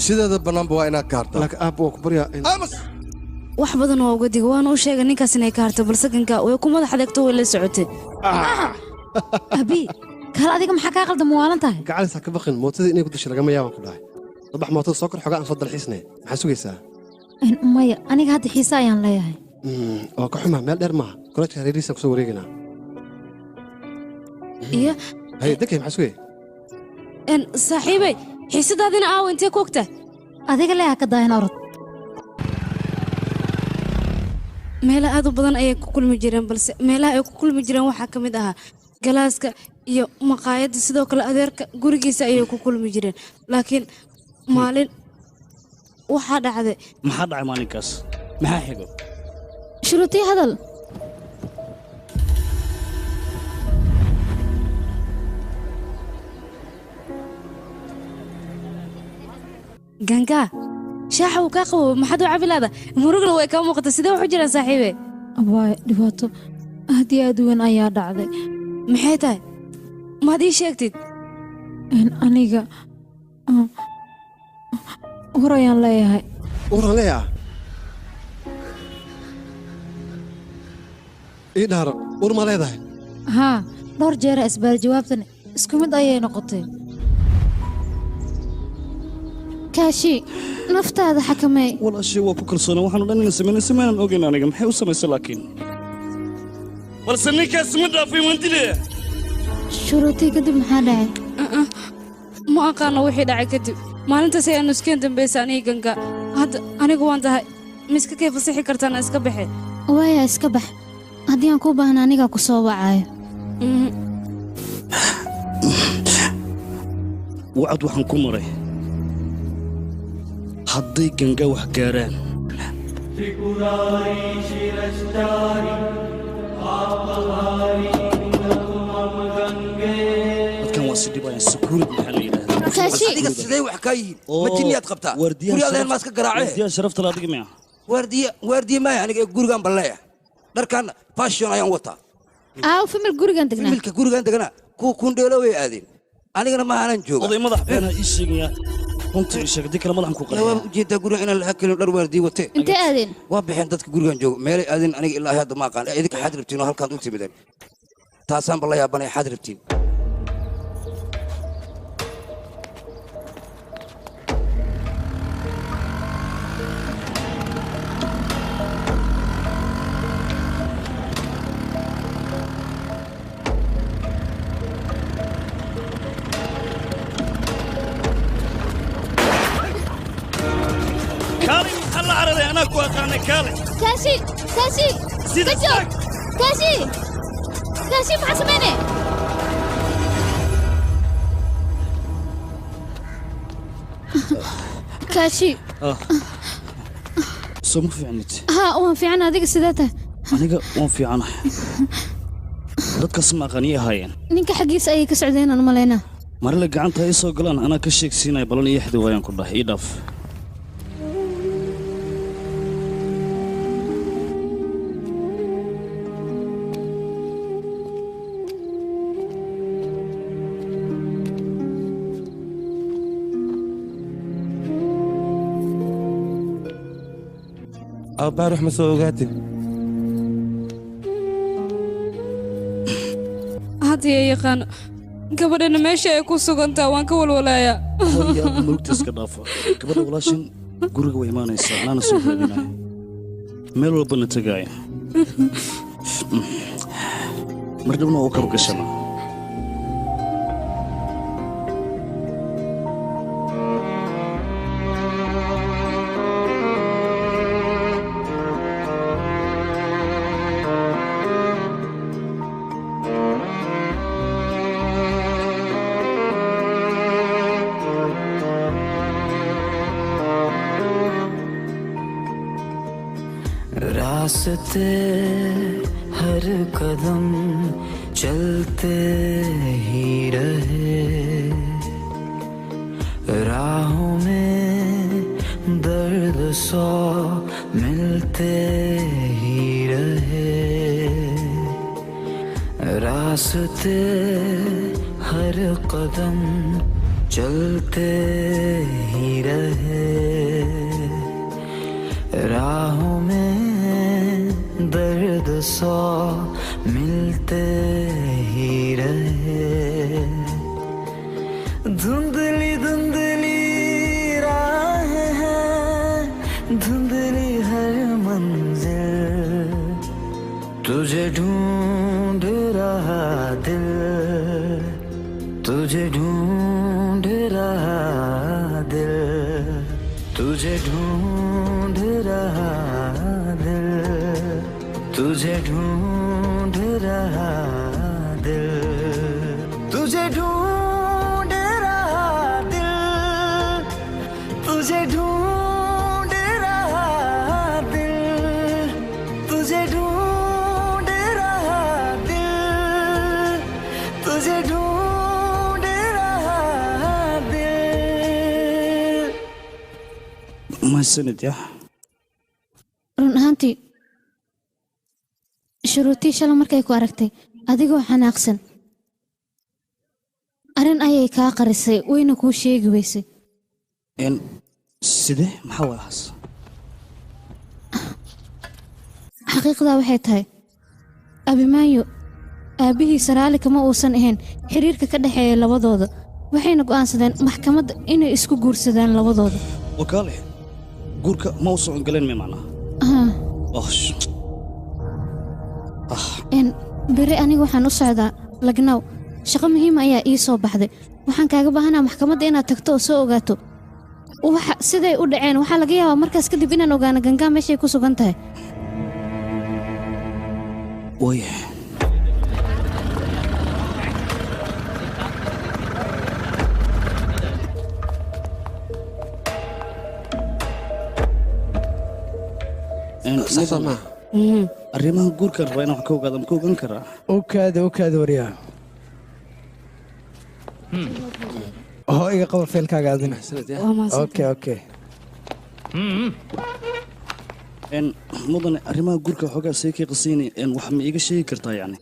sideeda bannaanba waa inaad ka hartaa laak aab waa ku baryaa aamus wax badan waa uga diga waana u sheegay ninkaas inay ka harto balse ganka way ku madax adeegto way la socotay abi kala adiga maxaa kaa qaldan muwaalan tahay gacalis ha ka baqin mootadii inay ku dashay lagama yaabaan ku dhahay sabax mootada soo kor xogaa aan soo dalxiisnay maxaa sugaysaa maya aniga hadda xiise ayaan leeyahay waa ka xumaa meel dheer maaha kolajka hareerihiisaan kusoo wareegaynaa iyo haye dekay maxaa sugaya saaxiibay xiisadaadina aawa intee ku ogta adiga leeha ka daayan orod meelaha aad u badan ayay ku kulmi jireen balse meelaha ay ku kulmi jireen waxaa ka mid ahaa galaaska iyo maqaayadda sidoo kale adeerka gurigiisa ayay ku kulmi jireen laakiin maalin waxaa dhacday maxaa dhacay maalinkaas maxaa xigo shuruutii hadal gangaa shaaxa uu kaa qabo maxaad u cabilaada murugna way kaa muuqata sidee waxu jiraan saaxiibe waay dhibaato aad iyo aad u weyn ayaa dhacday maxay tahay maad ii sheegtid aniga war ayaan leeyahay waraan leeyaha ii dhaaro war ma leedahay haa dhowr jeera isbaar jawaabtan isku mid ayay noqotay kaashi naftaada xakamee walaashii waa ku kalsoonaa waxaanu dhan inaan sameynay sameynan ogeyn aniga maxay u samaysay laakiin balse ninkaas ma dhaafay waan dilaya shuruutii kadib maxaa dhacay ma aqaano wixii dhacay kadib maalintaas ayaa nuskeen dambaysa aniga ganga hadda anigu waan tahay miska kay fasixi kartaana iska baxe waaya iska bax haddii aan kuu baahna anigaa ku soo wacaayo wacad waxaan ku maray hadday ganga wax gaaraan dadkan waa si dhibayaan sukuunad maxaa la yidhaahdaa adiga sidee wax kaa yihiin ma jinniyaad qabtaa guryaadeen maa iska garaacee waardiyaha sharafta la adiga miya waardiye maaya aniga ee gurigaan balleeya dharkan fashion ayaan wataa famil gurigaan degnaa familka gurigaan degnaa kuwa kundheelo way aadeen anigana ma aanan jooga oday madax beenha ii sheegaya runta ii sheeg haddii kale madaxan ku qariya waa ujeedaa guriga inaan la hakelin dhar waardiye watee intee aadeen waa bixeen dadka gurigaan jooga meelay aadeen aniga ilaahay hadda ma aqaan idinka xaad rabtiin oo halkaan u timideen taasaan balla yaabanay xaad rabtiin كاشي كاشي كجوك كاشي كاشي maxaa sameynay كاشي soo ma fiicnid ها waan fiican adiga sidee tahay aniga waan fiicanahay dadkaas ma aqaaniye ahaayeen ninka xaggiisa ayay ka socdeen aan malaynaa marle gacanta ay soo galaan anaa ka sheegsiinaya balan iyo xidi waayaan ku dhahay ii dhaaf أبارح مسوقاتي haddii ay yaqaano gabadhana meesha ay ku sugantaa waan ka walwalaayaa hooyaa murugta iska dhaafa gabadha walaashin guriga way imaanaysaa anaana soo raadinaya meel walbana tagaaya mar dhibna oo kaba gashana रास्ते हर कदम चलते ही रहे राहों में दर्द सौ मिलते ही रहे रास्ते हर कदम चलते ही रहे राहों में दर्द सौ मिलते ही रहे धुंधली धुंधली राहें हैं धुंधली हर मंजिल तुझे ढूंढ रहा दिल तुझे ढूंढ रहा दिल तुझे ढूंढ रहा दिल तुझे ढूंढ रहा दिल तुझे ढूंढ रहा दिल तुझे ढूंढ रहा दिल तुझे ढूंढ रहा दिल तुझे ढूंढ रहा दिल mahadsanid ya run ahaantii shuruutii shala markay ku aragtay adigoo xanaaqsan arrin ayay kaa qarisay wayna kuu sheegi weysay sidee maxaa waa ahaas xaqiiqdaa waxay tahay abimaayo aabbihiisa raalli kama uusan ahayn xiriirka ka dhexeeya labadooda waxayna go'aansadeen maxkamadda inay isku guursadaan labadooda wakaale guurka ma u socon galeen mee macnaha beri aniga waxaan u socdaa lagnaw shaqo muhiima ayaa ii soo baxday waxaan kaaga baahanaa maxkamadda inaad tagto oo soo ogaato siday u dhaceen waxaa laga yaabaa markaas kadib inaan ogaano gangaa meeshay ku sugan tahay arrimaha guurkan rabaa inaan wax ka ogaado ma ka ogaan karaa okaada waryaa hoo iga qaba feelkaaga adina okay mudane arrimaha guurka waxoogaa see kii qasayni wax ma iiga sheegi kartaa yacni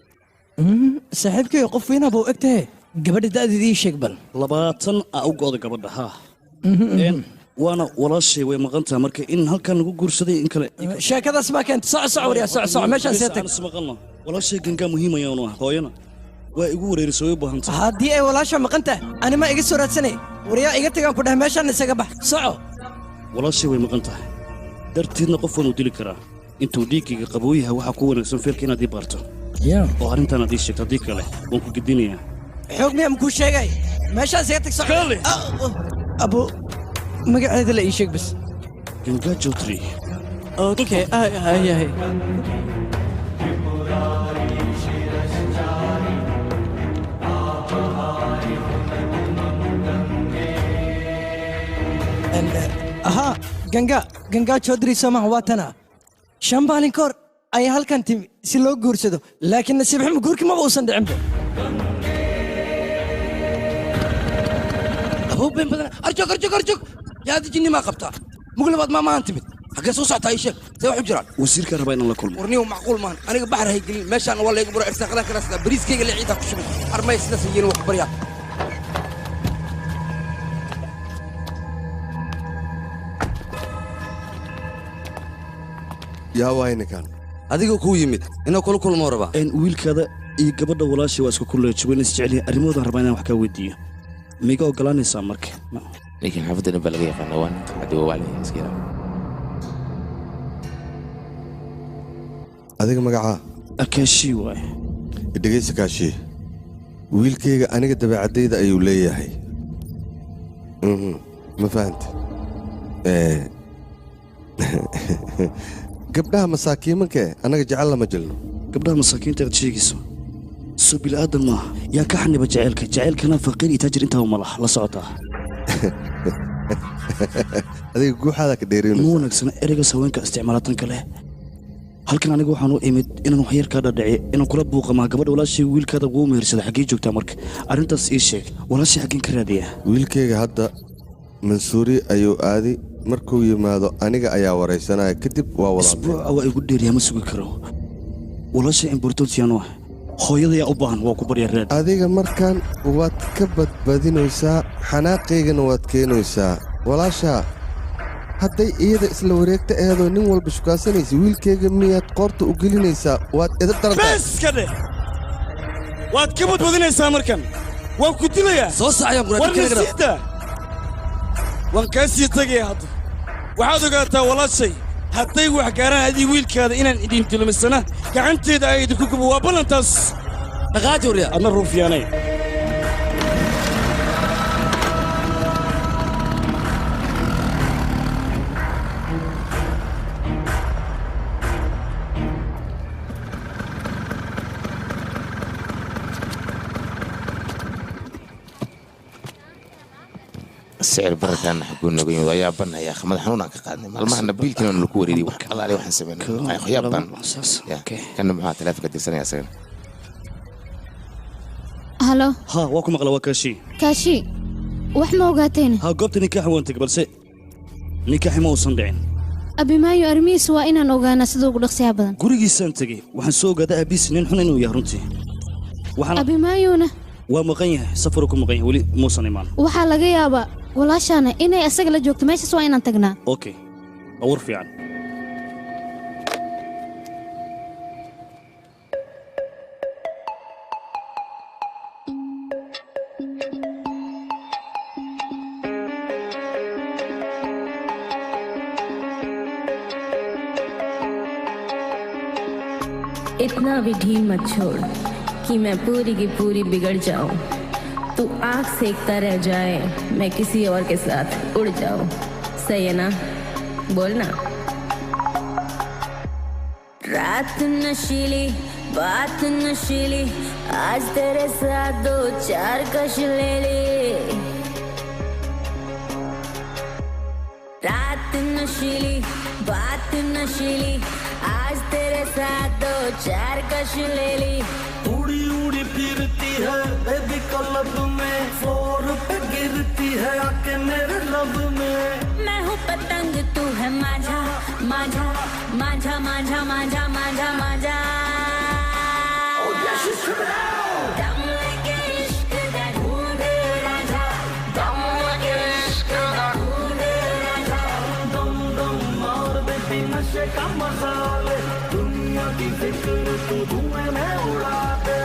saaxiibkay qof weynaa buu eg tahe gabadha da'deeda ii sheeg bal 20 aa u go'da gabadha haa waana walaashay way maqan tahay marka in halkan lagu guursaday in kale sheekadaas ma keenta soco waryaa soco meeshaan see tag walaashay gangaa muhiim ayaan u ah hooyana waa igu wareerisay way u baahan tahay haddii ay walaasha maqan tahay anima iga soo raadsanay waryaa iga tagaan ku dheh meeshaan isaga bax soco walaashay way maqan tahay darteedna qof waan u dili karaa intuu dhiiggayga qabuu yahay waxaa ku wanaagsan feelka inaad ii baarto oo arrintaan aad ii sheegto haddii kale waan ku gidinayaa xoog miyaa makuu sheegay meeshaan isaga tag soco abo magaceeda la ii sheeg bas gangaa jowtri okay ayahay ahaa gangaa joodri somaha waa tana 5 maalin ka hor ayaa halkan timi si loo guursado laakiin nasiib xumo guurkii maba uusan dhicinba abooben badan arjog yaadi jinni maa qabtaa muglabaad maamahan timid xaggee soo socotaa ii sheeg see wax u jiraan wasiirka rabaa inaan la kulmo warniyow macquul maahan aniga baxar haygelin meeshaan waa laygu buro irsaaqadaan kala sidaa bariiskayga leeciidaa ku shubay armay sidaas yeelin wax baryaa yaa waay ninkan adiga kuu yimid inuu kula kulmoo rabaa wiilkaada iyo gabadha walaashay waa isku kulleejo wayna isjecelihin arrimahoodan rabaa inaan wax kaa weydiiyo miga ogolaanaysaa marka laakiin xaafadana baa laga yaqaana waa ninka cadwa waalin iskira adiga magacaa akaashii waay dhegaysa kaashii wiilkayga aniga dabeecaddayda ayuu leeyahay ma fahanta gabdhaha masaakiimankae annaga jecel lama jelno gabdhaha masaakiinta aad sheegayso soo bilaadan maaha yaa ka xaniba jacaylkana faqiir iyo taajir intaa uma laha la socotaa adiga guuxaadaa ka dheerayno ma wanaagsana ereygaas haweenka isticmaalaatan kale halkan aniga waxaan u imid inaan wax yar kaa dhadhaciy inaan kula buuqamaa gabadha walaashay wiilkaada wuu mehersada xaggee joogtaa marka arrintaas ii sheeg walaashay xaggeen ka raadiyaa wiilkayga hadda mansuuri ayuu aadi markuu yimaado aniga ayaa waraysanaya kadib waa isbuuca waa igu dheeryaa ma sugi karo walaashay imbortonsiyaanu ah hooyadayaa u baahan waa ku baryaa raad adiga markan waad ka badbadinaysaa xanaaqaygana waad keenaysaa walaashaa hadday iyada isla wareegta eedoo nin walba shukaasanaysa wiilkayga miyaad qoorta u gelinaysaa waad edab daranbeeska dheh waad ka badbadinaysaa markan waan ku dilayaa soo saxayaan waan kaa sii tagayaa hadda waxaad ogaataa walaashay hadday wax gaaraan adii wiilkaada inaan idin dulmisana gacanteeda ay idinku gubo waa ballantaas dhaqaajowriya adna ruufyaanay sicir barakaan xaguu nooga yimid ayaa banaya madax xanuunaan ka qaadnay maalmahana biilkiina lagu wareeriyey wax alaale waxaan sameynay yaabban kana maxaa taleefanka dirsanaya asagana halo ها واكم مقلا وكاشي كاشي wax ma ogaateen ها goobta nikaax waan tagay balse nikaaxi ma uusan dhicin abi maayo armiis waa inaan ogaana sida ugu dhaqsiya badan gurigiisaan tagay waxaan soo ogaaday abiis nin xun inuu yahay runtii abi maayona waa maqan yahay safar ku maqan yahay weli muusan imaan waxaa laga yaabaa walaashaana inay asaga la joogto meeshaas waa inaan tagnaa okay awar fiican इतना भी ढील मत छोड़ कि मैं पूरी की पूरी बिगड़ जाऊं। तू आँख सेकता रह जाए, मैं किसी और के साथ उड़ जाऊं। सही है ना? बोलना। रात नशीली बात नशीली, आज तेरे साथ 2-4 कश ले ली। रात नशीली बात नशीली, आज तेरे साथ 2-4 कश ले ली। उड़ी उड़ी फिरती है बेबी क्लब में, फ्लोर पे गिरती है आके मेरे लब में। मैं हूँ पतंग तू है माझा माझा माझा माझा माझा माझा माझा। दम लगे इश्क दा ढूंढे राजा, दम लगे इश्क दा ढूंढे राजा। दम दम मार बेबी नशे का मजा ले, दुनिया की फिक्र तू धुएं में उड़ा दे।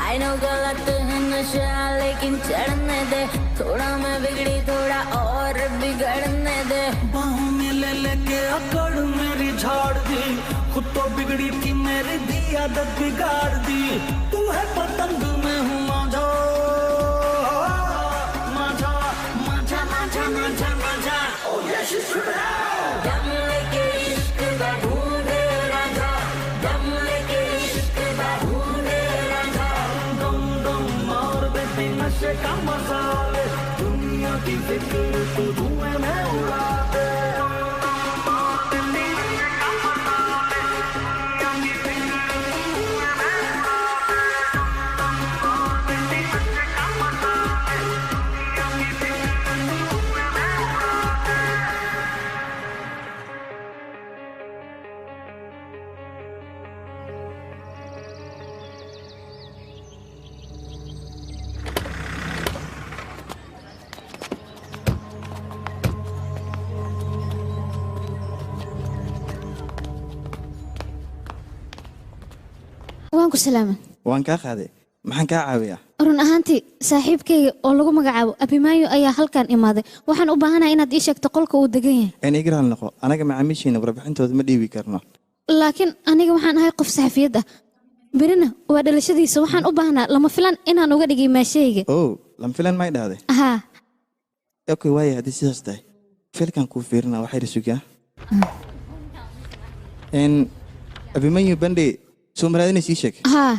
I know गलत है नशा लेकिन चढ़ने दे, थोड़ा मैं बिगड़ी थोड़ा और बिगड़ने दे। बाहों में ले लेके अकड़ मेरी झाड़ दी, खुद तो बिगड़ी थी मेरी भी आदत बिगाड़ दी। तू है पतंग मैं हूँ माझा माझा माझा माझा माझा माझा। Oh yes it's true now। दम लेके इश्क दा ढूंढे राजा, दम लेके इश्क दा ढूंढे राजा। दम दम मार बेबी नशे का मजा ले, दुनिया की फिक्र तू धुएं में उड़ा दे। waan ku salaama. waan kaa qaaday maxaan kaa caawiyaa run ahaantii saaxiibkayga oo lagu magacaabo abimaayo ayaa halkan imaaday. waxaan u baahanahay inaad ii sheegto qolka uu degan yahay. igraal noqo anaga macaamiishiina warbixintooda ma dhiibi karno. laakiin aniga waxaan ahay qof saxafiyad ah, berina waa dhalashadiisa. waxaan u baahnaa lama filan inaan uga dhigay maashayga. lama filan may dhahday haa okay waaya haddii sidaas tahay filkan kuu fiirina waxay rasugaa abimaayo bandhe soo maraadina sii sheeg haa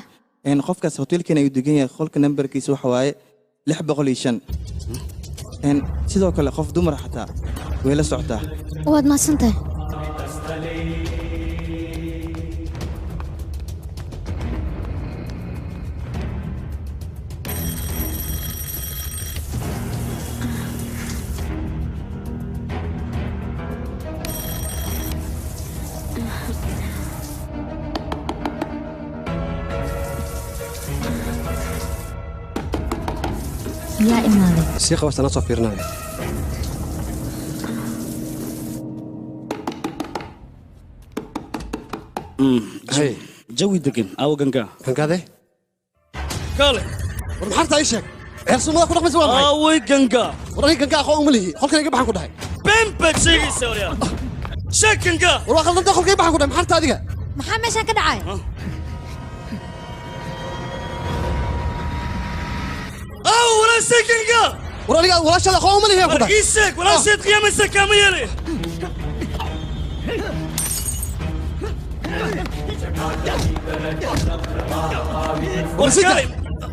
qofkaas hoteelkeena ayuu degan yahay. qolka nambarkiisa waxa waaye 605. sidoo kale qof dumar xataa way la socotaa. waad mahadsantahay. yaa imaaday sii qabastana soo fiirinayo. jawi degan awo ganga gangaade kale war maxaa tahay sheeg eersumada ku dhaqmaysa waa maxay away ganga war ay ganga aqoon uma lihi qolkayga iga baxan ku dhahay bembe sheegaysa wariya sheeg ganga war waa qaldan qolkayga baxan ku dhahay maxaa tahay adiga maxaa meeshan ka dhacay ولا سكنجا ولا شيء أخوه من هي كده رئيسك ولا شيء قيام السكامة يلي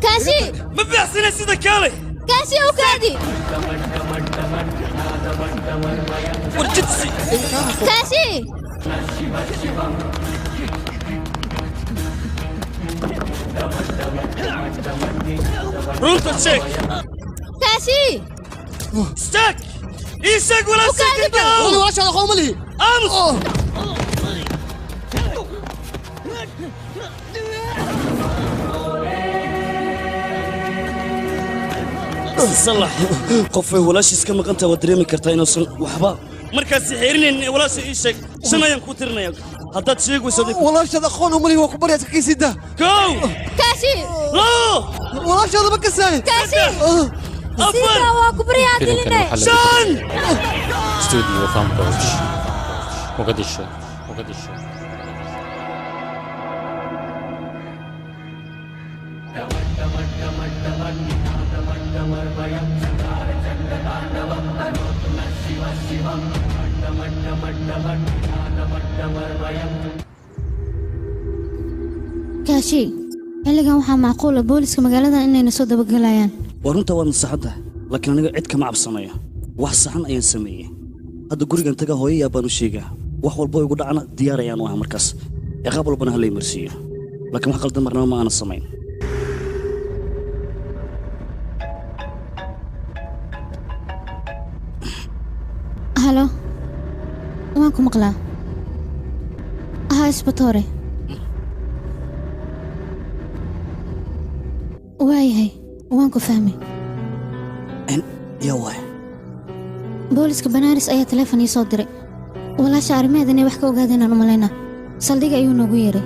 كاشي ما بيحسن سيدا كالي كاشي وكادي ورجتسي كاشي رونتو تشيك كاشي ستاك ايشك ولا سكنجا ولا شيء أخوه من هي امس صلح قفي ولا شيء كما كنت ودريمي كرتا انو وحبا markaas xiriireen walaasha ii sheeg shanayaan ku tirnaa haddaad sheegayso walaashada aqoon uma lihi waa ku baryaa iska kiisida kow kaashi walaashada ma kasaayin kaashi sida waa ku baryaa diline shan استوديو فان كوتش مقدشو مقدشو kaashi xilligan waxaa macquula booliska magaaladan inayna soo dabagalayaan waa runta waad nasaxadda laakiin aniga cid kama cabsanayo wax saxan ayaan sameeyey hadda gurigan taga hooyayaa baan u sheegaa wax walbo igu dhacana diyaar ayaan u ahay markaas ciqaab walbana ha lay marsiiyo laakiin wax qaldan marnaba ma aanan samayn halo waan ku maqlaa haa isbatoore waayahay waan ku fahmay yaa waay booliska banaaris ayaa teleefon ii soo diray walaasha arrimaheeda inay wax ka ogaadeen aan u malaynaa saldhiga ayuu noogu yeeray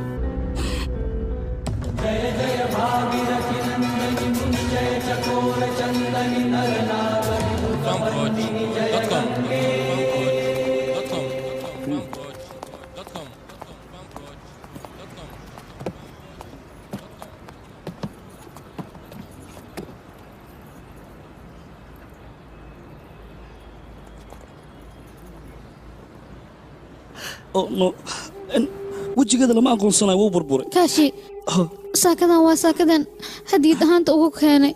wejigeeda lama aqoonsanayo wuu burburay kaashi saakadan waa saakadan hadiyad ahaanta ugu keenay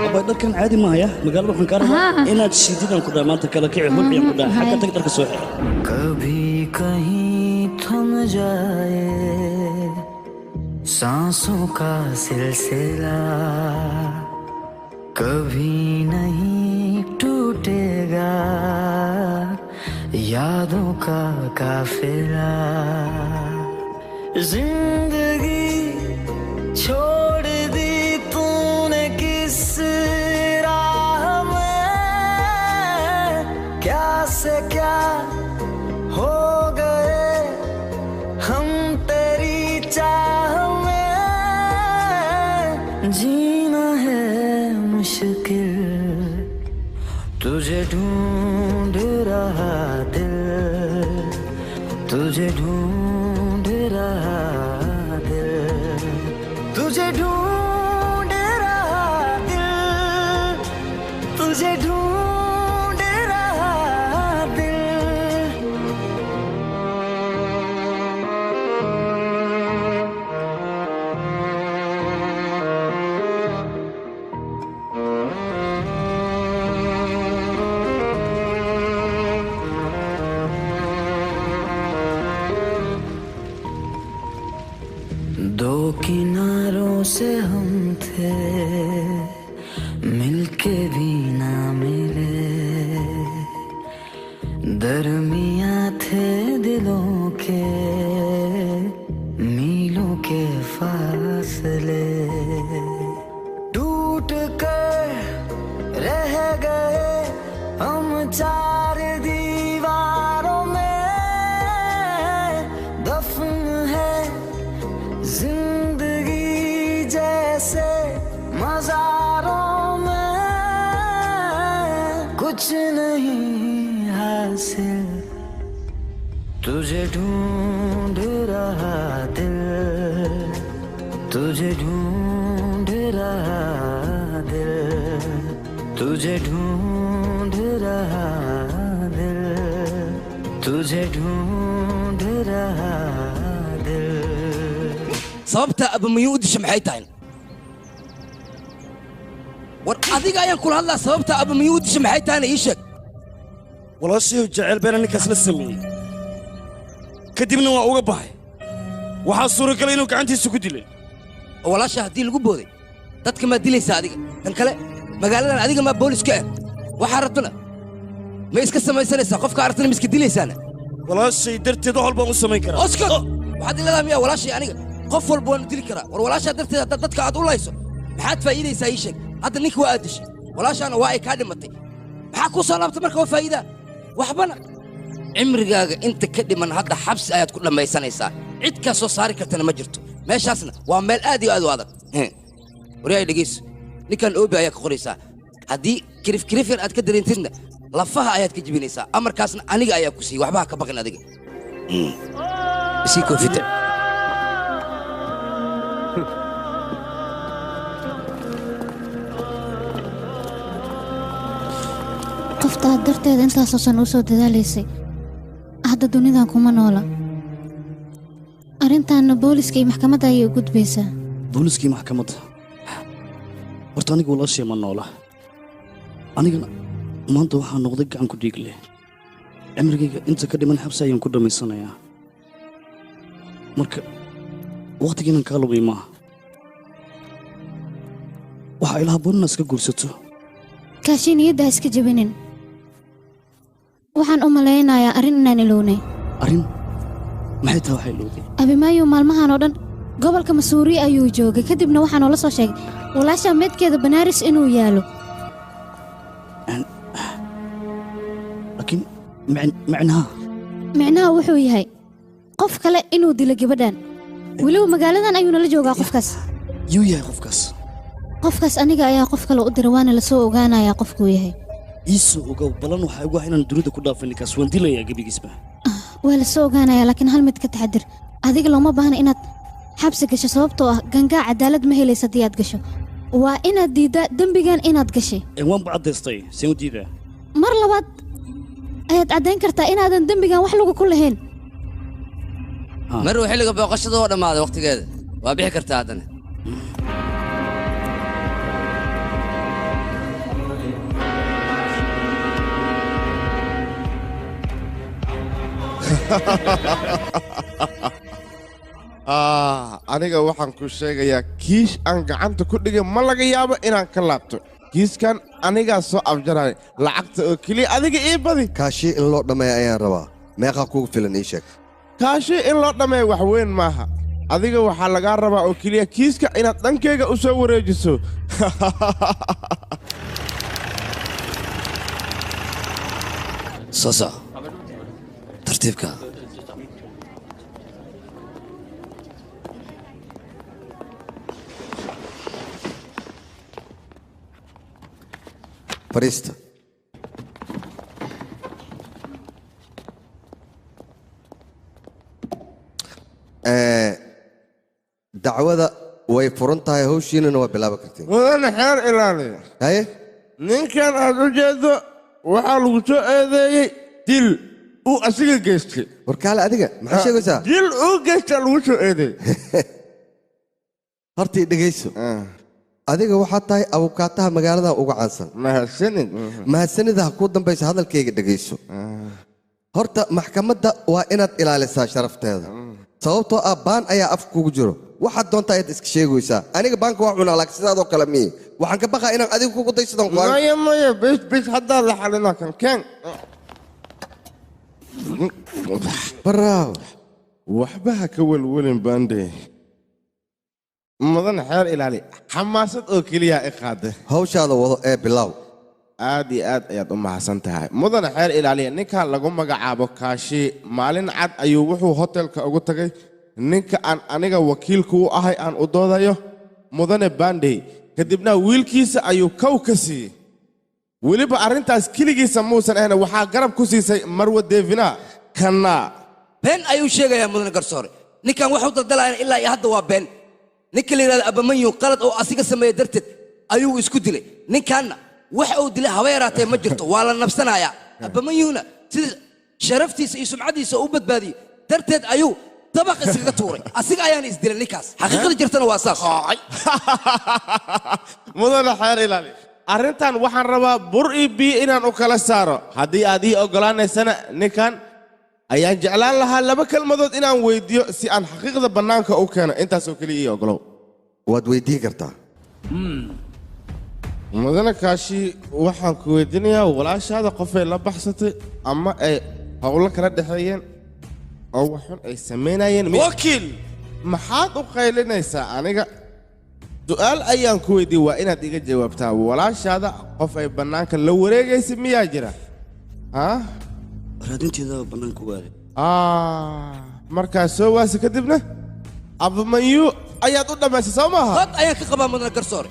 abay dharkan caadi maaya magaalada waxaan kaa rabaa inaad shiididaan ku dhaha maanta kala kici hulciyaan ku dhaha xagga tag dharka soo xira कभी कहीं थम जाए सांसों का सिलसिला कभी नहीं टूटेगा यादों का काफिला जिंदगी छोड़ दी तूने किस राह में क्या से क्या हो गए हम तेरी चाह में जीना है मुश्किल तुझे ढूंढ रहा दिल तुझे ढूंढ रहा दिल तुझे ढूंढ रहा दिल तुझे ढूंढ रहा दिल दो किनारों से हम थे मिलके भी ना मिले दरमिया थे दिलों के मीलों के फासले टूट कर रह गए हम चार दीवारों में दफन है जिंदगी जैसे मज़ारों में कुछ नहीं हासिल तुझे ढूंढ रहा दिल तुझे ढूंढ रहा दिल तुझे ढूंढ रहा दिल तुझे ढूंढ रहा दिल sababta abamiyuu u disha maxay tahay war adiga ayaan kula hadlaa sababta abamiyuu u disha maxay tahayna ii sheeg walaashayow jecel beena ninkaas la sameeyey kadibna waa uga baxay waxaa suuragalay inuu gacantiisa ku dilay walaasha haddii lagu booday dadka maa dilaysaa adiga tan kale magaaladan adiga maa boolis ka ah waxaa rabtana ma iska samaysanaysaa qofka aragtana ma iska dilaysaana walaashay darteed wax walbaan u samayn karaa oskar waxaad ileedahay miyaa walaashay aniga qof walba waanu dili karaa war walaashaa darteed haddaad dadka aad u layso maxaad faa'iidaysaa ii sheeg hadda ninka waa aad dishay walaashaana waa ay kaa dhimatay maxaa kuu soo laabtay marka waa faa'iida waxbana cimrigaaga inta ka dhiman hadda xabsi ayaad ku dhammaysanaysaa cid kaa soo saari kartana ma jirto meeshaasna waa meel aad iyo aad u adag waryahay dhegayso ninkan oobi ayaa ka qoraysaa haddii kirif yar aad ka dareentidna lafaha ayaad ka jibinaysaa amarkaasna aniga ayaa ku siiyey waxba ha ka baqin adiga isii koofita qoftaad darteeda intaasoo san u soo dadaalaysay hadda dunidan kuma noola arrintaanna booliska iyo maxkamadda ayay u gudbaysaa booliskii maxkamadda horta aniga walaashee ma noola anigana maanta waxaa noqday gacan ku dhiig leh cimrigayga inta ka dhiman xabsi ayaan ku dhammaysanayaa marka wakhtigiinan kaa lubay maaha waxaa ila habboon inaad iska guursato kaashii niyadda ha iska jebinin waxaan u malaynayaa arrin inaan ilownay arrin maxay tahay waxay ilowday abimaayo maalmahan oo dhan gobolka masuuriye ayuu joogay kadibna waxaa noola soo sheegay walaashaa meedkeeda banaaris inuu yaalo laakiin micnaha wuxuu yahay qof kale inuu dilo gabadhan weliba magaaladan ayuu nala joogaa qofkaas yuu yahay qofkaas aniga ayaa qof kale u dira waana la soo ogaanayaa qofkuu yahay iisoo ogow balan waxaa igu ah inaan dunida ku dhaafay ninkaas waan dilayaa gebigiisba waa la soo ogaanayaa laakiin hal mid ka taxadir adiga looma baahna inaad xabsi gasho sababtoo ah gangaa cadaalad ma helaysa haddii aad gasho waa inaad diiddaa dembigan inaad gashay waanba caddaystay seen u diidaa mar labaad ayaad caddayn kartaa inaadan dembigan wax lagu ku lahayn maruu xilliga booqashada oo dhammaaday wakhtigeeda waa bixi kartaa haddana aniga waxaan ku sheegayaa kiish aan gacanta ku dhigay ma laga yaabo inaan ka laabto kiiskan anigaa soo afjaraya lacagta oo keliya adiga ii badi kaashii in loo dhammeeya ayaan rabaa meeqaa kugu filan ii sheeg kaashii in loo dhammeeya wax weyn maaha adiga waxaa lagaa rabaa oo keliya kiiska inaad dhankayga u soo wareejiso soso tartiibka fariista dacwada way furan tahay hawshiinana waa bilaaban kartiin mudane xeer ilaaliya haye ninkan aad u jeeddo waxaa lagu soo eedeeyey dil uu asiga geystay warkaale adiga maxaa sheegaysaa dil uu geystaa lagu soo eedeeyey hortii dhegayso adiga waxaad tahay abukaataha magaaladan uga caansan mahadsanida ha kuu dambaysa hadalkayga dhegayso horta maxkamadda waa inaad ilaalisaa sharafteeda sababtoo ah baan ayaa af kugu jiro waxaad doontaa ayaad iska sheegaysaa aniga baanka waa cunaa laakiin sidaadoo kale miye waxaan ka baqaa inaan adiga kugu daysadon maya bis haddaa la xalinaa kan keen baraaw waxba ha ka welwelin baande mudane xeer ilaali xamaasad oo keliya i qaada hawshaada wado ee bilaaw aad iyo aad ayaad u mahadsan tahay mudane xeer ilaaliya ninkan lagu magacaabo kaashi maalin cad ayuu wuxuu hotelka ugu tagay ninka aan aniga wakiilku u ahay aan u doodayo mudane bandey kadibna wiilkiisa ayuu kow ka siiyey weliba arrintaas keligiisa muusan ahna waxaa garab ku siisay marwa deefina kannaa been ayuu sheegayaa mudane garsoore ninkan waxuu daldalayan ilaa iyo hadda waa been ninka la yidhahda abamanyu qalad oo asiga sameeya darteed ayuu isku dilay ninkaanna waxa uu dilay haba yaraatee ma jirto waa la nabsanayaa abamanyuna sida sharaftiisa iyo sumcadiisa u badbaadiyey darteed ayuu dabaq iskaga tuuray asiga ayaana isdilay ninkaas xaqiiqada jirtana waa saas mudane xeer ilaali arrintan waxaan rabaa bur iyo biyo inaan u kala saaro haddii aad ii oggolaanaysana ninkan ayaan jeclaan lahaa laba kelmadood inaan weyddiiyo si aan xaqiiqda bannaanka u keeno intaasoo keliya ii oggolow waad weyddiin kartaa mudane kaashi waxaan ku weydiinayaa walaashaada qofay la baxsatay ama ay howlo kala dhexeeyeen oo waxun ay samaynayeen wakiil maxaad u qaylinaysaa aniga su'aal ayaan ku weydiiyey waa inaad iga jawaabtaa walaashaada qof ay bannaanka la wareegaysa miyaa jira raadinteeda bannaanka waaday markaas soo waasi kadibna abamanyu ayaad u dhammaysay soo maaha dad ayaan ka qabaa mudana garsoore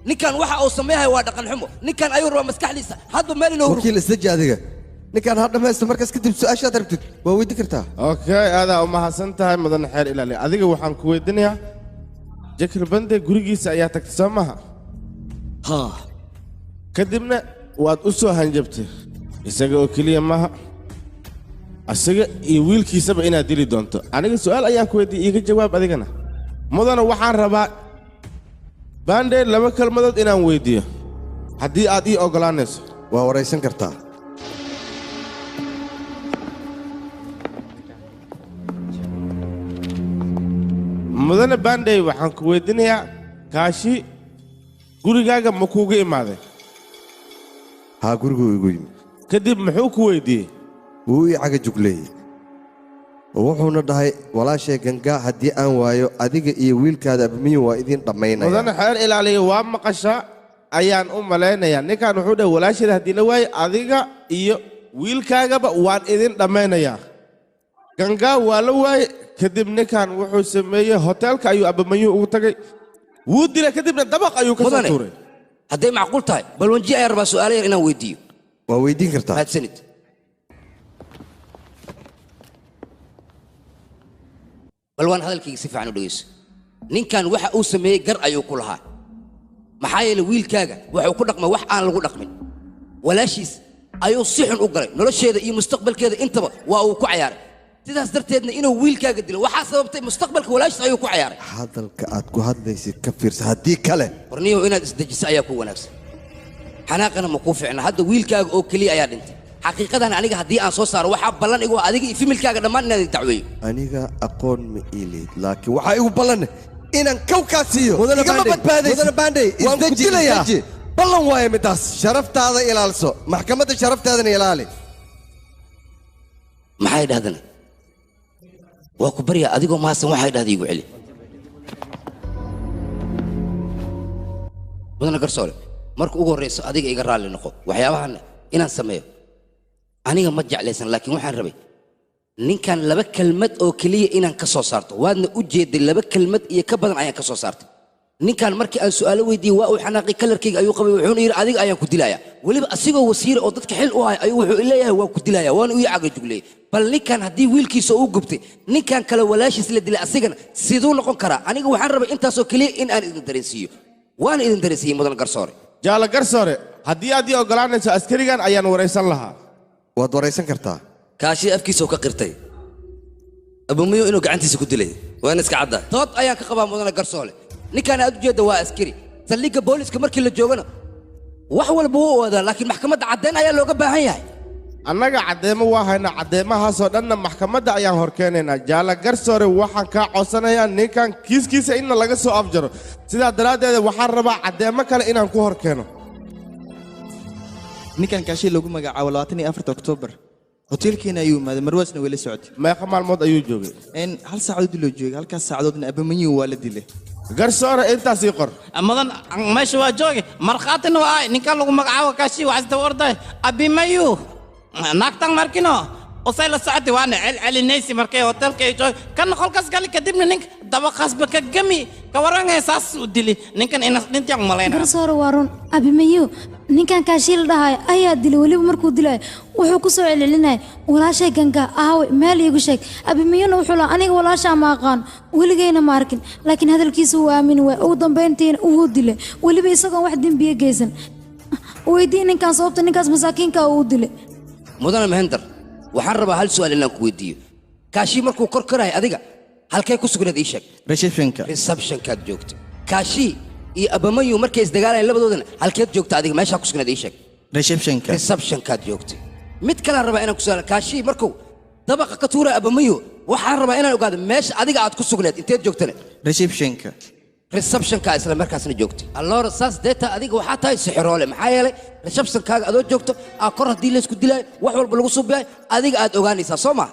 ninkan waxa uu sameeyahay waa dhaqan xumo ninkan ayuu rabaa maskaxdiisa hadba meel inuu wakiil isdaji adiga ninkaan ha dhammaysto markaas kadib su'aashaad rabtid waa weydin kartaa okay aadaa u mahadsan tahay mudane xeer ilaali adiga waxaan ku weydiinayaa jakir bande gurigiisa ayaa tagtay soo maaha kadibna waad u soo hanjabtay isaga oo keliya maaha isaga iyo wiilkiisaba inaad dili doonto aniga su'aal ayaan ku weydiiyey iiga jawaab adigana mudana waxaan rabaa bande laba kelmadood inaan weydiiyo haddii aad ii oggolaanayso waa waraysan kartaa mudane bandey waxaan ku weydiinayaa kaashi gurigaaga ma kuuga imaaday haa guriguu igu yimi kadib muxuu ku weydiiyey wuu ii caga jugleeyey wuxuuna dhahay walaashay gangaa haddii aan waayo adiga iyo wiilkaada abmiyu waa idiin dhammaynaya mudane xeer ilaaliya waa maqashaa ayaan u malaynayaa ninkan wuxuu dhahay walaashayda haddii la waayo adiga iyo wiilkaagaba waan idin dhammaynayaa gangaa waa la waaye kadib ninkan wuxuu sameeyey hoteelka ayuu abamanyu ugu tagay wuu dilay kadibna dabaq ayuu ka soo tuuray hadday macquul tahay balwanji ayaan rabaa su'aalo yar inaan weydiiyo waa weydiin kartaa mahadsanid balwaan hadalkayga si fiican u dhegeyso ninkan waxa uu sameeyey gar ayuu ku lahaa maxaa yeelay wiilkaaga wuxuu ku dhaqmay wax aan lagu dhaqmin walaashiis ayuu si xun u galay nolosheeda iyo mustaqbalkeeda intaba waa uu ku cayaaray sidaas darteedna inuu wiilkaaga dilo waxaa sababtay mustaqbalka walaashiis ayuu ku cayaaray hadalka aad ku hadlaysid ka fiirsa haddii kale warniyow inaad isdejiso ayaa ku wanaagsan xanaaqana ma kuu fiicna hadda wiilkaaga oo keliya ayaa dhintay xaqiiqadan aniga haddii aan soo saaro waxaa ballan igu adiga iyo familkaaga dhammaan inaad dacweeyo aniga aqoon ma iilid laakiin waxaa igu ballan inaan kawkaa siiyo igama badbaadaysidmudane bandey waan ku dilayaa ballan waaye midaas sharaftaada ilaalso maxkamadda sharaftaadana ilaali maxay dhahdana waa ku baryaa adigoo mahadsan waxay dhahda igu celi mudane garsoore marka ugu horrayso adiga iga raalli noqo waxyaabahan inaan sameeyo aniga ma jeclaysan laakiin waxaan rabay ninkan laba kelmad oo keliya inaan ka soo saarto waadna u jeeday laba kelmad iyo ka badan ayaan ka soo saartay ninkan markii aan su'aalo weydiiyey waa uu xanaaqay kalarkayga ayuu qabay wuxuuna yidhi adiga ayaan ku dilayaa weliba asigoo wasiira oo dadka xil u hay ayuu wuxuu leeyahay waan ku dilayaa waana ii caga jugleeyey bal ninkan haddii wiilkiisa uu gubtay ninkan kale walaashiis la dilay asigana siduu noqon karaa aniga waxaan rabay intaasoo keliya in aan idin dareensiiyo waana idin dareensiiyey mudan garsoore jaala garsoore haddii aad ii oggolaanayso askarigan ayaan waraysan lahaa waad waraysan kartaa kaashii afkiisa ka qirtay abumiyo inuu gacantiisa ku dilay waana iska cadda dood ayaan ka qabaa mudane garsoole ninkaan aad u jeedda waa askari saldhigga booliska markii la joogana wax walba wuu wadaa laakiin maxkamadda caddayn ayaa looga baahan yahay annaga caddeemo waa haynaa caddeemahaasoo dhanna maxkamadda ayaan hor keenaynaa jaala garsoore waxaan kaa codsanayaa ninkan kiiskiisa inna laga soo afjaro sidaa daraaddeed waxaan rabaa caddeemo kale inaan ku hor keeno ninkan kaashii lagu magacaabo 24 oktoobar hoteelkeena ayuu imaaday marwaasna way la socotay meeqa maalmood ayuu joogay hal saacadood loo joogay halkaas saacadoodna abamanyu waa la dilay garsoore intaas ii qor mudan meesha waa joogi markhaatina waa ay ninkan lagu magacaabo kaashii waxaa isdaba orday abimayu naagtan markino usay la socotay waana celcelinaysi markay hoteelka ay joog kan qolkaas gali kadibna ninka dabaqaasba ka gami ka warangay saas u dili ninkan inas dhintaan malayna garsoore waa run abimayu ninkan kaashii la dhahayo ayaa dilay weliba markuu dilayo wuxuu ku soo celcelinaya walaashay ganga aawe meel iigu sheeg abimayuna wuxuu lahaa aniga walaashaa ma aqaan weligayna ma arkin laakiin hadalkiisa wuu aamini waay ugu dambayntiina wuu dilay weliba isagoon wax dembiye geysan weydii ninkan sababta ninkaas masaakiinka uu dilay mudane mahender waxaan rabaa hal su'aal inaan ku weydiiyo kaashii markuu kor korahay adiga halkay ku sugnayd ii sheeg receptionkaad joogtay kaashii iyo abamayu markay isdagaalayeen labadoodana halkeed joogta adiga meeshaa ku sugnayd ii sheeg receptionkaad joogtay mid kalaan rabaa inaan ku su'aalo kaashii markuu dabaqa ka tuura abamayu waxaan rabaa inaan ogaado meesha adiga aad ku sugnayd inteed joogtana receptionka isla markaasna joogtay alloora saas deeta adiga waxaa tahay sixiroole maxaa yeelay receptionkaaga adoo joogto aa kor haddii laysku dilaayo wax walba lagu subiyayo adiga aad ogaanaysaa soo maa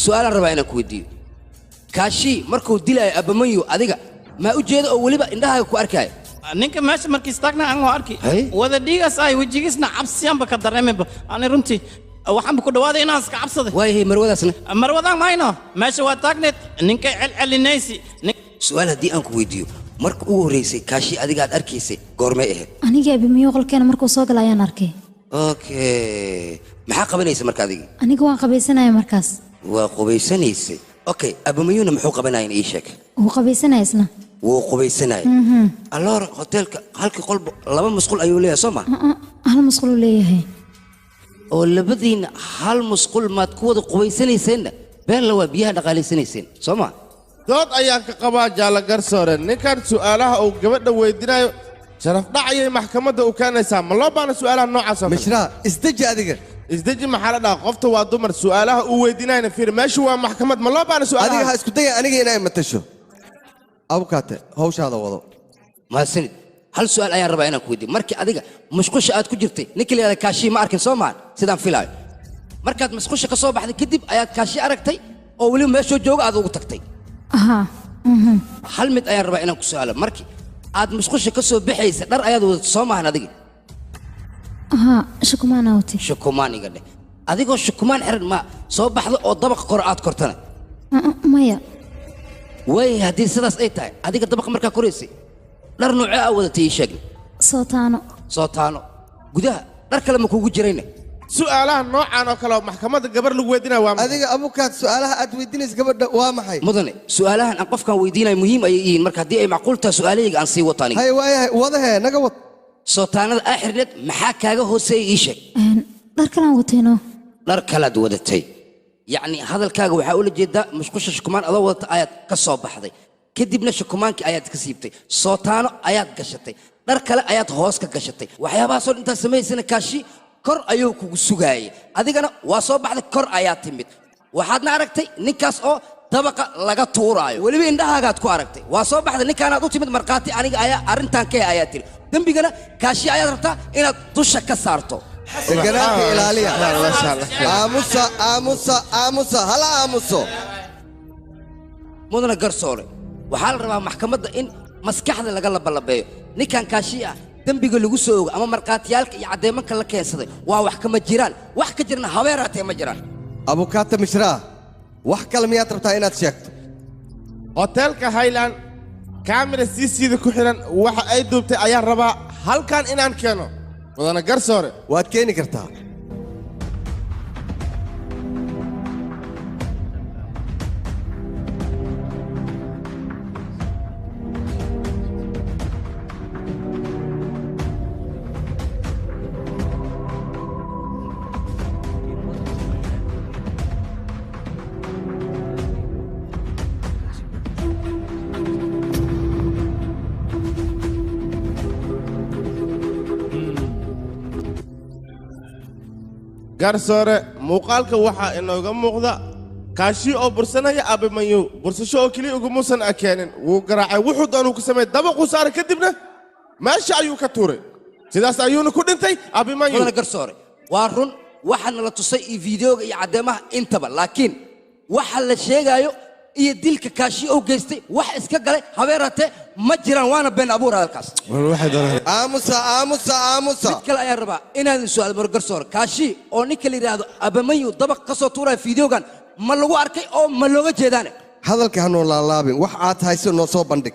su'aalaan rabaa inaan ku weydiiyo kaashii markuu dilaayo abamayu adiga ما ujeedo oo waliba indhahaaga ku arkay ninka meesha markii istaagna aan waa arki wada dhiigas ay wajigiisna cabsiyanba ka dareemaba aan runtii waxaan ku dhawaaday inaan iska cabsaday way marwadaasna marwadaan mayno meesha waa taagneed ninka celcelinaysi su'aal haddii aan ku weydiiyo marka ugu horeysay kaashi adiga aad arkaysay goormay ahayd aniga abimiyo qolkeena markuu soo galay ayaan arkay okay maxaa qabanaysa marka adiga aniga waan qabaysanaya markaas waa qubaysanaysay okay abamayuna muxuu qabanayay ii sheeg wuu qabaysanaya isna wuu qubaysanaya alors hotelka halkii qolba laba masquul ayuu leeyahay soo ma hal masquul uu leeyahay oo labadiina hal masquul maad ku wada qubaysanayseenna been la waa biyaha dhaqaalaysanayseen soo ma dood ayaan ka qabaa jaala garsoore ninkan su'aalaha uu gabadha weydiinayo sharaf dhacayay maxkamadda u keenaysaa ma loo baana su'aalaha noocaas oo mishraa isdeji adiga isdeji maxaa la dhahaa qofta waa dumar su'aalaha uu weydiinayna fiir meeshu waa maxkamad ma loo baana su'aalaha adiga ha isku daya aniga inay matasho abukaate hawshaada wado mahadsanid hal su'aal ayaan rabaa inaan ku weydiiyo markii adiga mashquusha aad ku jirtay ninka la yidhahda kaashii ma arkin soo maan sidaan filaayo markaad mashquusha ka soo baxday kadib ayaad kaashii aragtay oo weliba meeshoo jooga aad ugu tagtay hal mid ayaan rabaa inaan ku su'aalo markii aad mashquusha ka soo baxaysa dhar ayaad wadato soo maahan adiga shukumaan awti shukumaan iga dheh adigoo shukumaan xiran ma soo baxdo oo dabaq kor aad kortana maya way haddii sidaas ay tahay adiga dabaqa markaa koraysay dhar noocee aa wadatay ii sheegna sootaano gudaha dhar kale ma kugu jirayna su'aalaha noocan oo kale oo maxkamadda gabar lagu weydiinaya waa adiga abukaad su'aalaha aad weydiinaysa gabadha waa maxay mudane su'aalahan aan qofkan weydiinayo muhiim ayay yihiin marka haddii ay macquul tahay su'aalahayga aan sii wato aniga hay waayahay wadahee naga wad sootaanada aa xirneed maxaa kaaga hooseeya ii sheeg dhar kalaan watayno dhar kalaad wadatay yacni hadalkaaga waxaa ula jeedaa mashquusha shukumaan adoo wadata ayaad ka soo baxday kadibna shukumaankii ayaad ka siibtay sootaano ayaad gashatay dhar kale ayaad hoos ka gashatay waxyaabahaasoo intaad samaysana kaashi kor ayuu kugu sugaayay adigana waa soo baxday kor ayaa timid waxaadna aragtay ninkaas oo dabaqa laga tuuraayo weliba indhahaagaad ku aragtay waa soo baxday ninkaanaad u timid markhaati aniga ayaa arrintan ka ayaa tiri dembigana kaashi ayaad rabtaa inaad dusha ka saarto deganaanka ilaaliya aamusa hala aamuso mudana garsoore waxaa la rabaa maxkamadda in maskaxda laga labalabeeyo ninkan kaashi ah dembiga lagu soo ogo ama markhaatiyaalka iyo caddeemanka la keensaday waa wax kama jiraan wax ka jirna habeeraatee ma jiraan abukaata mishraa wax kale miyaad rabtaa inaad sheegto hoteelka highland kaamira siisiida ku xiran waxa ay duubtay ayaan rabaa halkan inaan keeno mudana garsoore waad keeni kartaa garsoore muuqaalka waxaa inooga muuqda kaashi oo bursanaya abimanyu bursasho oo keliya ugumuusan keenin wuu garaacay wuxuu doonuu ku sameeyey dabaquu saaray kadibna meesha ayuu ka tuuray sidaas ayuuna ku dhintay abimanyu mudana garsoore waa run waxaana la tusay iyo fiideoga iyo caddeemaha intaba laakiin waxa la sheegaayo iyo dilka kaashi oo geystay wax iska galay habeeraatee ma jiraan waana been abuur hadalkaas aamusa mid kale ayaan rabaa inaadan su'aal maro garsoore kaashi oo ninka la yidhaahdo abamanyu dabaq ka soo tuuraya fiideogan ma lagu arkay oo ma looga jeedaane hadalka hanoo laalaabin wax aad hayso noo soo bandhig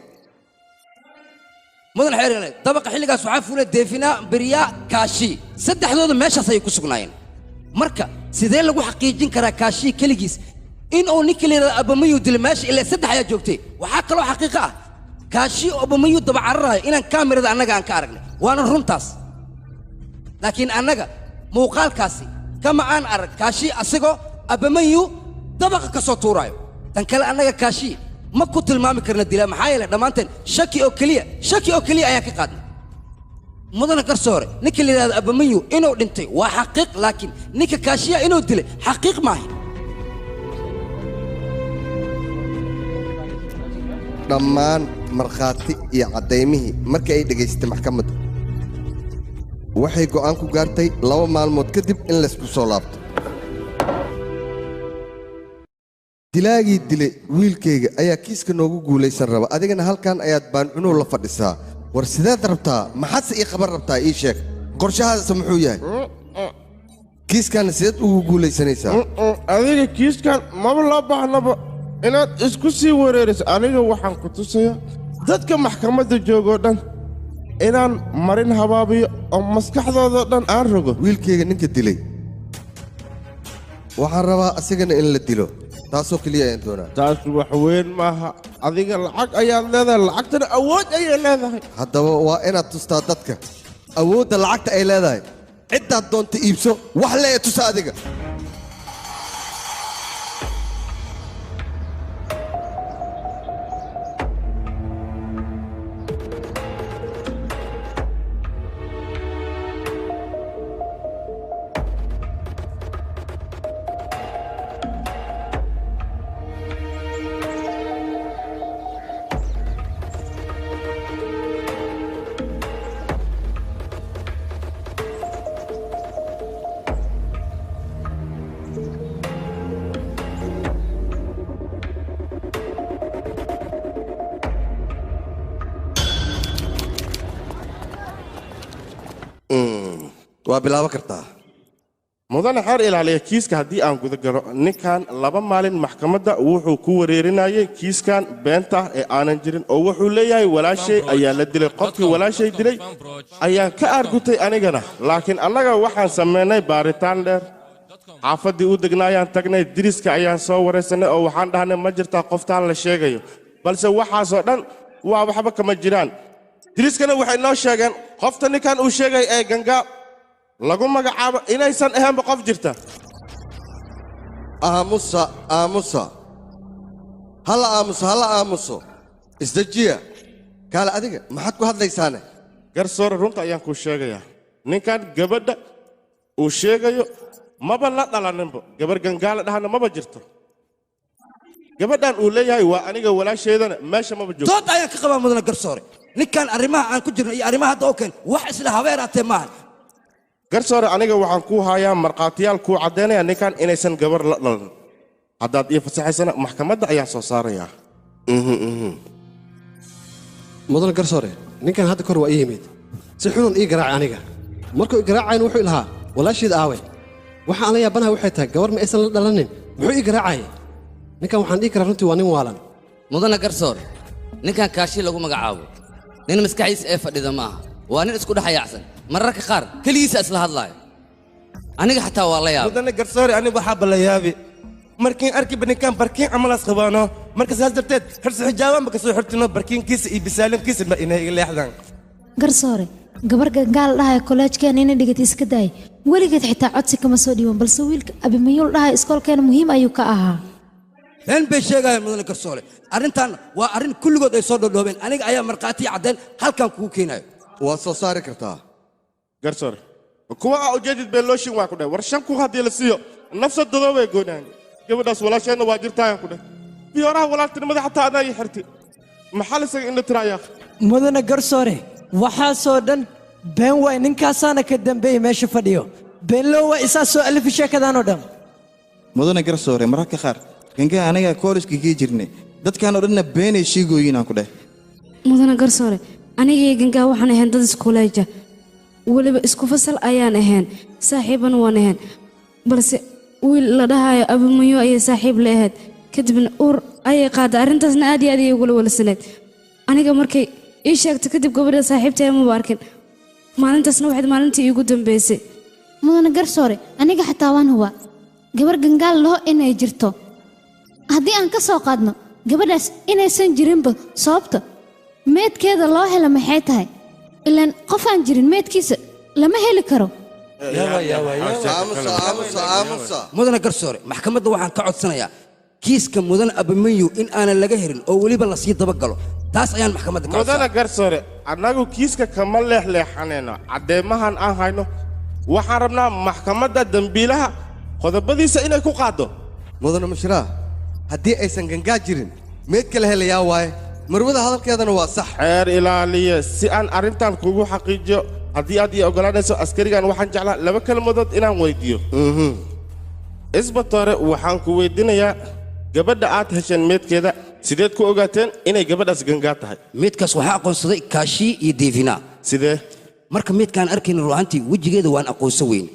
mudan xeerale dabaqa xilligaas waxaa fuulay deefinaa beriyaa kaashi saddexdooda meeshaas ayay ku sugnaayeen marka sidee lagu xaqiijin karaa kaashi keligiis in uu ninka la yidhahdo abamanyu dilo meesha ilaa saddex ayaa joogtay waxaa kaloo xaqiiqo ah kaashi oo abamanyu daba cararayo inaan kaamirada annaga aan ka aragnay waana runtaas laakiin annaga muuqaalkaasi kama aan arag kaashi asagoo abamanyu dabaqa ka soo tuuraayo tan kale annaga kaashi ma ku tilmaami karna dila maxaa yeelay dhammaanteen shaki oo keliya ayaan ka qaadnay mudana garsoore ninka la yidhahdo abamanyu inuu dhintay waa xaqiiq laakiin ninka kaashiya inuu dilay xaqiiq maaha dhammaan markhaati iyo caddaymihii markii ay dhegaysatay maxkamaddu waxay go'aan ku gaartay 2 maalmood kadib in laysku soo laabto dilaagii dilay wiilkayga ayaa kiiska noogu guulaysan raba adigana halkan ayaad baancunuhu la fadhisaa war sideed rabtaa maxaadse ii qaban rabtaa ii sheeg qorshahaadase muxuu yahay kiiskaana sideed ugu guulaysanaysaa adiga kiiskan maba loo baahnaba inaad isku sii wareeriso aniga waxaan ku tusayaa dadka maxkamadda joogoo dhan inaan marin habaabiyo oo maskaxdoodao dhan aan rogo wiilkayga ninka dilay waxaan rabaa asigana in la dilo taasoo keliya ayaan doonaa taas wax weyn maaha adiga lacag ayaad leedahay lacagtana awood ayay leedahay haddaba waa inaad tustaa dadka awoodda lacagta ay leedahay ciddaad doonta iibso wax le ee tusa adiga waa bilaabo kartaa mudane xeer ilaaliya kiiska haddii aan guda galo ninkan 2 maalin maxkamadda wuxuu ku wareerinayay kiiskan beenta ee aanan jirin oo wuxuu leeyahay walaashay ayaa la dilay qofkii walaashay dilay ayaan ka aargutay anigana laakiin annaga waxaan samaynay baaritaan dheer xaafaddii u degnaayaan tagnay diriska ayaan soo waraysanay oo waxaan dhahnay ma jirtaa qoftaan la sheegayo balse waxaasoo dhan waa waxba kama jiraan diriskana waxay noo sheegeen qofta ninkan uu sheegay ee gangaa lagu magacaabo inaysan ahaynba qof jirta aamusa hala aamuso isdejiya kaale adiga maxaad ku hadlaysaane garsoore runta ayaan kuu sheegayaa ninkan gabadha uu sheegayo maba la dhalaninba gabar gangaala dhahana maba jirto gabadhan uu leeyahay waa aniga walaasheedana meesha maba joogto dood ayaan ka qabaa mudana garsoore ninkan arrimaha aan ku jirno iyo arrimaha hadda oo keen wax isla habeeraatee maaha garsoore aniga waxaan kuu hayaa markhaatiyaal kuu caddaynaya ninkan inaysan gabar la dhalan haddaad ii fasaxaysana maxkamadda ayaan soo saarayaa mudan garsoore ninkan hadda kor waa ii yimid si xunun ii garaacay aniga markuu i garaacayn wuxuu ilahaa walaashiid aawe waxa aan la yaabanaha waxay tahay gabar ma aysan la dhalanin muxuu ii garaacayay ninkan waxaan dhihi karaa runtii waa nin waalan mudana garsoore ninkan kaashi lagu magacaabo nin maskaxiisa ee fadhida maaha waa nin isku dhexayaacsan mararka qaar keligiisa isla hadlaayo aniga xataa waa la yaabay mudane garsoore aniga waxaaba la yaabi markiin arkiba ninkan barkiin camalaas qabaano marka saas darteed xirsi xijaabanba kasoo xirtino barkiinkiisa iyo bisaalinkiisa ma inay iga leexdaan garsoore gabar gangaal dhahay koleejkeena inay dhigata iska daay weligeed xitaa codsi kama soo dhiiban balse wiilka abimayuul dhahay iskoolkeena muhiim ayuu ka ahaa been bay sheegayaan mudane garsoore arrintan waa arrin kulligood ay soo dhodhoobeen aniga ayaa markhaati caddayn halkan kugu keenayo waad soo saari kartaa garsoore kuwa aa ujeedid been loo shin waa ku dhahay war 5 kun haddii la siiyo nafsadooda way goynaan gabadhaas walaasheedna waa jirtaayaan ku dhahay biyooraha walaaltinimada xataa adaa ii xirti maxaa lisaga indha tirayaa mudane garsoore waxaasoo dhan been waay ninkaasaana ka dambeeyey meesha fadhiyo beenloo waa isaa soo alifi sheekadaanoo dhan mudane garsoore mararka qaar gangaa anaga koolejka gii jirnay dadkan oo dhanna beenay sheegooyin aan ku dhahay mudane garsoore anigii gangaa waxaan ahayn dad iskuuleeja weliba isku fasal ayaan ahayn saaxiibana waan ahayn balse wiil la dhahayo abimayo ayay saaxiib la ahayd kadibna uur ayay qaaday arrintaasna aad iyo aad ayay ugula walasaneed aniga markay ii sheegtay kadib gabadha saaxiibtaya maba arkin maalintaasna waxayd maalintii iigu dambaysay mudane garsoore aniga xataa waan hubaa gabar gangaal laho inay jirto haddii aan ka soo qaadno gabadhaas inaysan jirinba sababta meedkeeda loo helo maxay tahay ilaan qof aan jirin meedkiisa lama heli karo mudane garsoore maxkamadda waxaan ka codsanayaa kiiska mudane abimanyu in aanan laga herin oo weliba la sii dabagalo taas ayaan maxkamadda ka mudane garsoore annagu kiiska kama leexleexanayno caddeemahan aan hayno waxaan rabnaa maxkamadda dembiilaha qodobadiisa inay ku qaaddo mudane mushraa haddii aysan gangaa jirin meedka la helayaa waaye marwada hadalkeedana waa sax xeer ilaaliye si aan arrintan kugu xaqiijiyo haddii aad ii oggolaanayso askarigan waxaan jeclaa 2 kelmadood inaan weydiiyo isbatoore waxaan ku weydiinayaa gabadha aad hesheen meedkeeda sideed ku ogaateen inay gabadhaas gangaa tahay meedkaas waxaa aqoonsaday kaashii iyo deefina sidee marka meedkaan arkayna ruuxantii wejigeeda waan aqoonsan weyn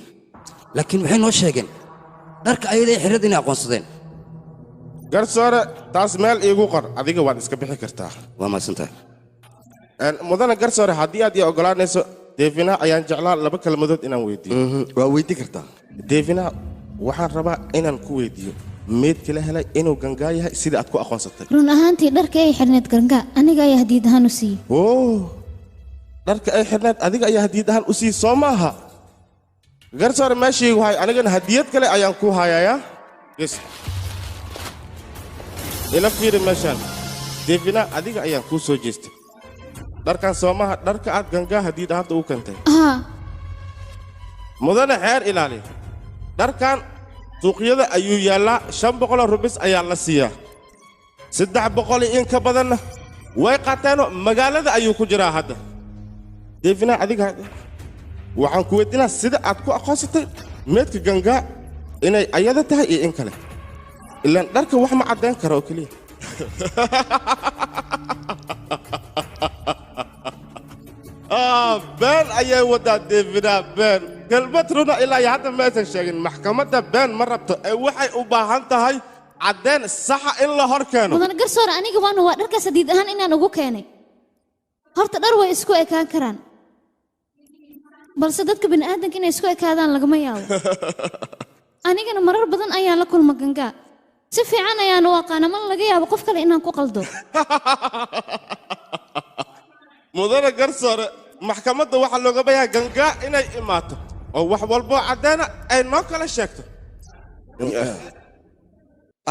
laakiin waxay noo sheegeen dharka ayaday xirad inay aqoonsadeen garsoore taas meel iigu qor adiga waad iska bixi kartaa waa mahadsantahay mudana garsoore haddii aad ii ogolaanayso deefina ayaan jeclaa laba kelmadood inaan weydiiyo waa weydii kartaa deefina waxaan rabaa inaan ku weydiiyo meedka la helay inuu gangaa yahay sida aad ku aqoonsatay run ahaantii dharka ay xirneed gangaa aniga ayaa hadiid ahaan u siiyey dharka ay xirneed adiga ayaa hadiid ahaan u siiyey soo maaha garsoore meeshaygu hay anigana hadiyad kale ayaan ku hayayaa yes ila fiiri meeshaan deefina adiga ayaan kuu soo jeestay dharkan soo maaha dharka aad gangaa hadiid ahaanta u keentay mudane xeer ilaali dharkan suuqyada ayuu yaallaa 500 rubis ayaa la siiyaa 300 in ka badanna way qaateenoo magaalada ayuu ku jiraa hadda deefina adiga waxaan ku weydiinaa sida aad ku aqoonsatay meedka gangaa inay ayada tahay iyo in kale ilaan dharka wax ma caddayn kara oo keliya been ayay wadaa deefina been kelmad runa ilaa iyo hadda maysan sheegin maxkamadda been ma rabto ee waxay u baahan tahay caddayn saxa in la hor keeno mudan garsoore aniga waana waa dharkaas hadiid ahaan inaan ugu keenay horta dhar way isku ekaan karaan balse dadka bini'aadanka inay isku ekaadaan lagama yaabo anigana marar badan ayaan la kulma gangaa si fiican ayaan u aqaana mana laga yaabo qof kale inaan ku qaldo mudane garsoore maxkamadda waxaa looga bayahay gangaa inay imaato oo wax walboo caddeena ay noo kala sheegto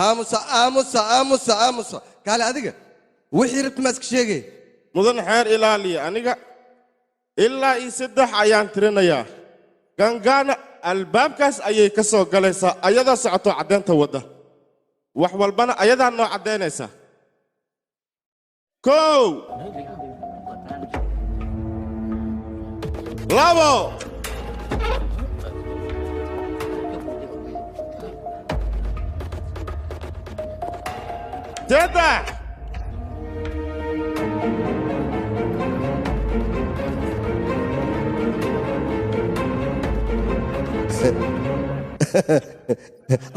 aamusa kaale adiga wixii rabta ma iska sheegay mudan xeer ilaaliya aniga ilaa iyo 3 ayaan tirinayaa gangaana albaabkaas ayay ka soo galaysaa ayadaa socoto caddeynta wadda wax walbana ayadaa noo caddaynaysaa 1 2 saddex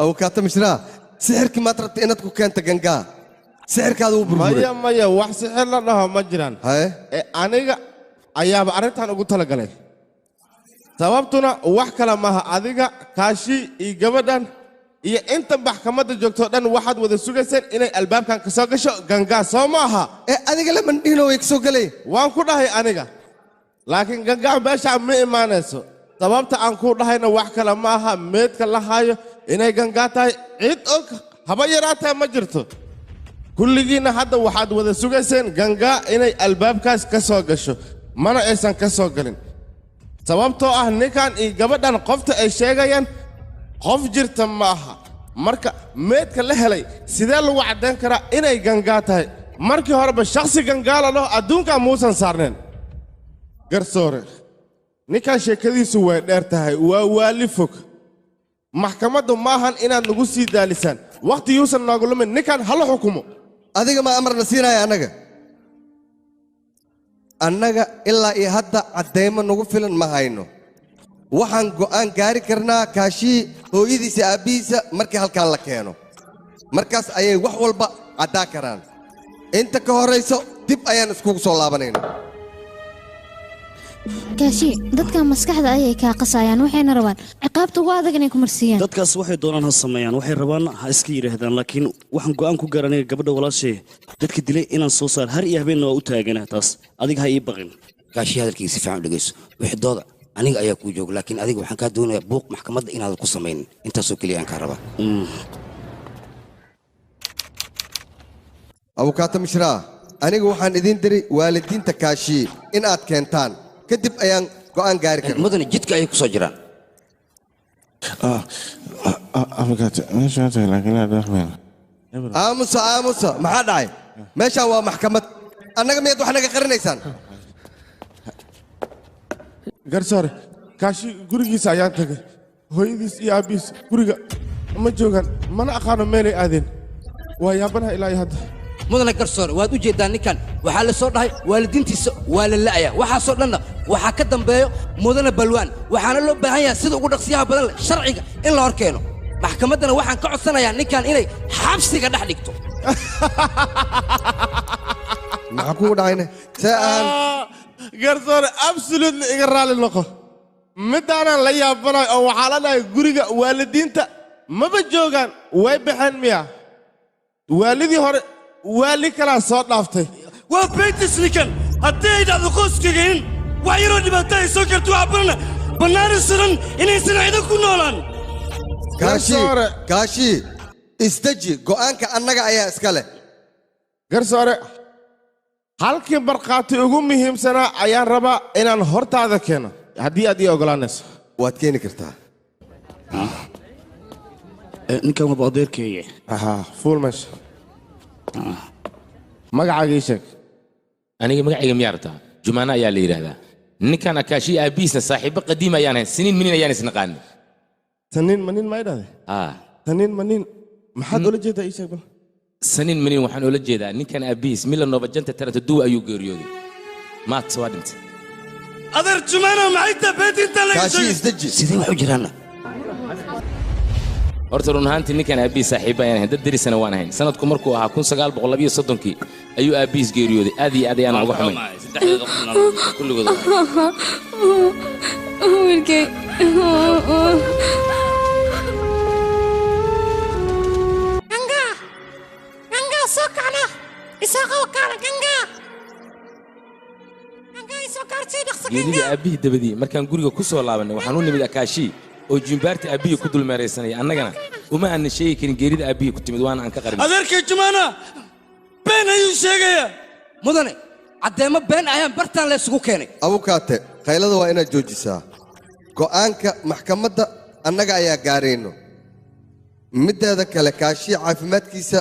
awkaata mishraa sixirkii maad rabta inaad ku keenta gangaa sixirkaada u burburay maya wax sixir la dhaho ma jiraan ee aniga ayaaba arrintan ugu talagalay sababtuna wax kale maaha adiga kaashii iyo gabadhan iyo inta maxkamadda joogtoo dhan waxaad wada sugayseen inay albaabkan ka soo gasho gangaa soo maaha ee adiga la mandhiino way ka soo galay waan ku dhahay aniga laakiin gangaa meeshaa ma imaanayso sababta aan ku dhahayna wax kale ma aha meedka la haayo inay gangaa tahay cid og haba yaraatee ma jirto kulligiinna hadda waxaad wada sugayseen gangaa inay albaabkaas ka soo gasho mana aysan ka soo galin sababtoo ah ninkan iyo gabadhan qofta ay sheegayaan qof jirta ma aha marka meedka la helay sidee lagu caddayn karaa inay gangaa tahay markii horeba shakhsi gangaa la dhaho adduunkaa muusan saarneen garsoore ninkan sheekadiisu way dheer tahay waa waali fog maxkamaddu maahan inaad nagu sii daalisaan wakhti yuusan noogu lumin ninkan hala xukumo adiga ma amarna siinaya annaga ilaa iyo hadda caddaymo nagu filan ma hayno waxaan go'aan gaari karnaa kaashii hooyadiisa aabbihiisa markii halkaan la keeno markaas ayay wax walba caddaa karaan inta ka horayso dib ayaan iskugu soo laabanayna kaashi dadka maskaxda ayay kaa qasayaan waxayna rabaan ciqaabta ugu adag inay ku marsiiyaan dadkaas waxay doonaan ha sameeyaan waxay rabaan ha iska yidhaahdaan laakiin waxaan go'aan ku gaar aniga gabadha walaashay dadka dilay inaan soo saar har iyo habeenna waa u taagana taas adiga ha ii baqin kaashi hadalkiisa si fiican u dhegayso wixii dooda aniga ayaa kuu jooga laakiin adiga waxaan kaa doonayaa buuq maxkamadda inaadan ku samaynin intaasoo keliya aan kaa rabaa abukaata mishraa aniga waxaan idiin diray waalidiinta kaashii in aad keentaan kadib ayaan go'aan gaari karnaa mudane jidka ayay ku soo jiraan aamusa maxaa dhacay meeshaan waa maxkamad annaga miyaad wax naga qarinaysaan garsoore kaashi gurigiisa ayaan tagay hooyadiis iyo aabbihiis guriga ma joogaan mana aqaano meelay aadeen waa yaabanaha ilaa iyo hadda mudane garsoore waad u jeedaa ninkan waxaa la soo dhahay waalidiintiisa waa la la'aya waxaasoo dhanna waxaa ka dambeeyo mudane balwaan waxaana loo baahan yahay sida ugu dhaqsiyaha badan leh sharciga in la hor keeno maxkamaddana waxaan ka codsanayaa ninkan inay xabsiga dhex dhigto maxaa kugu dhacayne see aan garsoore absolutely iga raalli noqo midaanaan la yaabanayo oo waxaa la dhahay guriga waalidiinta maba joogaan way baxeen miya waalidii hore waali kalaa soo dhaaftay waa beentis ninkan haddii ay dhacdo qoyskaygain wax yaroo dhibaato ay soo garto waxaa barana bannaani siran inaysan ciidan ku noolaan kaashi isdeji go'aanka annaga ayaa iska leh garsoore halkii markhaati ugu muhiimsanaa ayaan rabaa inaan hortaada keeno haddii aad ii ogolaanayso waad keeni kartaa ninkan waaba adeerkeeye fuul meesha magacaaga ii sheeg aniga magacayga miyaa rabtaa jumaana ayaa la yidhaahdaa ninkan akaashii aabbihiisna saaxiibbo qadiim ayaan ahayn siniin minin ayaan isnaqaanin saniin manin ma idhahde saniin manin maxaad ula jeedaa ii sheeg bal saniin manin waxaan ula jeedaa ninkan aabbihiis mila noobajanta taranta duwa ayuu geeriyooday maat waa dhintay adeer jumaana maxay taa beedinta laga sidee wax u jiraana horta run ahaantii ninkan aabbihiis saaxiibba ayaan ahayn dad derisana waan ahayn sanadku markuu ahaa 1932 ayuu aabbihiis geeriyooday aad iyo aad ayaan uga xumay wiilkay ganga soo kacna isaqow kacna ganga isoo kaartay dhaqso geerida aabbihii dabadii markaan guriga ku soo laabanay waxaan u nimid akaashii oo jimbaarta aabihii ku dulmeeraysanaya annagana uma aanan sheegi karin geerida aabihii ku timid waana aan ka qarin adeerkay jumaana been ayuu sheegaya mudane caddeemo been ayaan bartaan la isugu keenay abukaate qaylada waa inaad joojisaa go'aanka maxkamadda annaga ayaa gaarayno middeeda kale kaashii caafimaadkiisa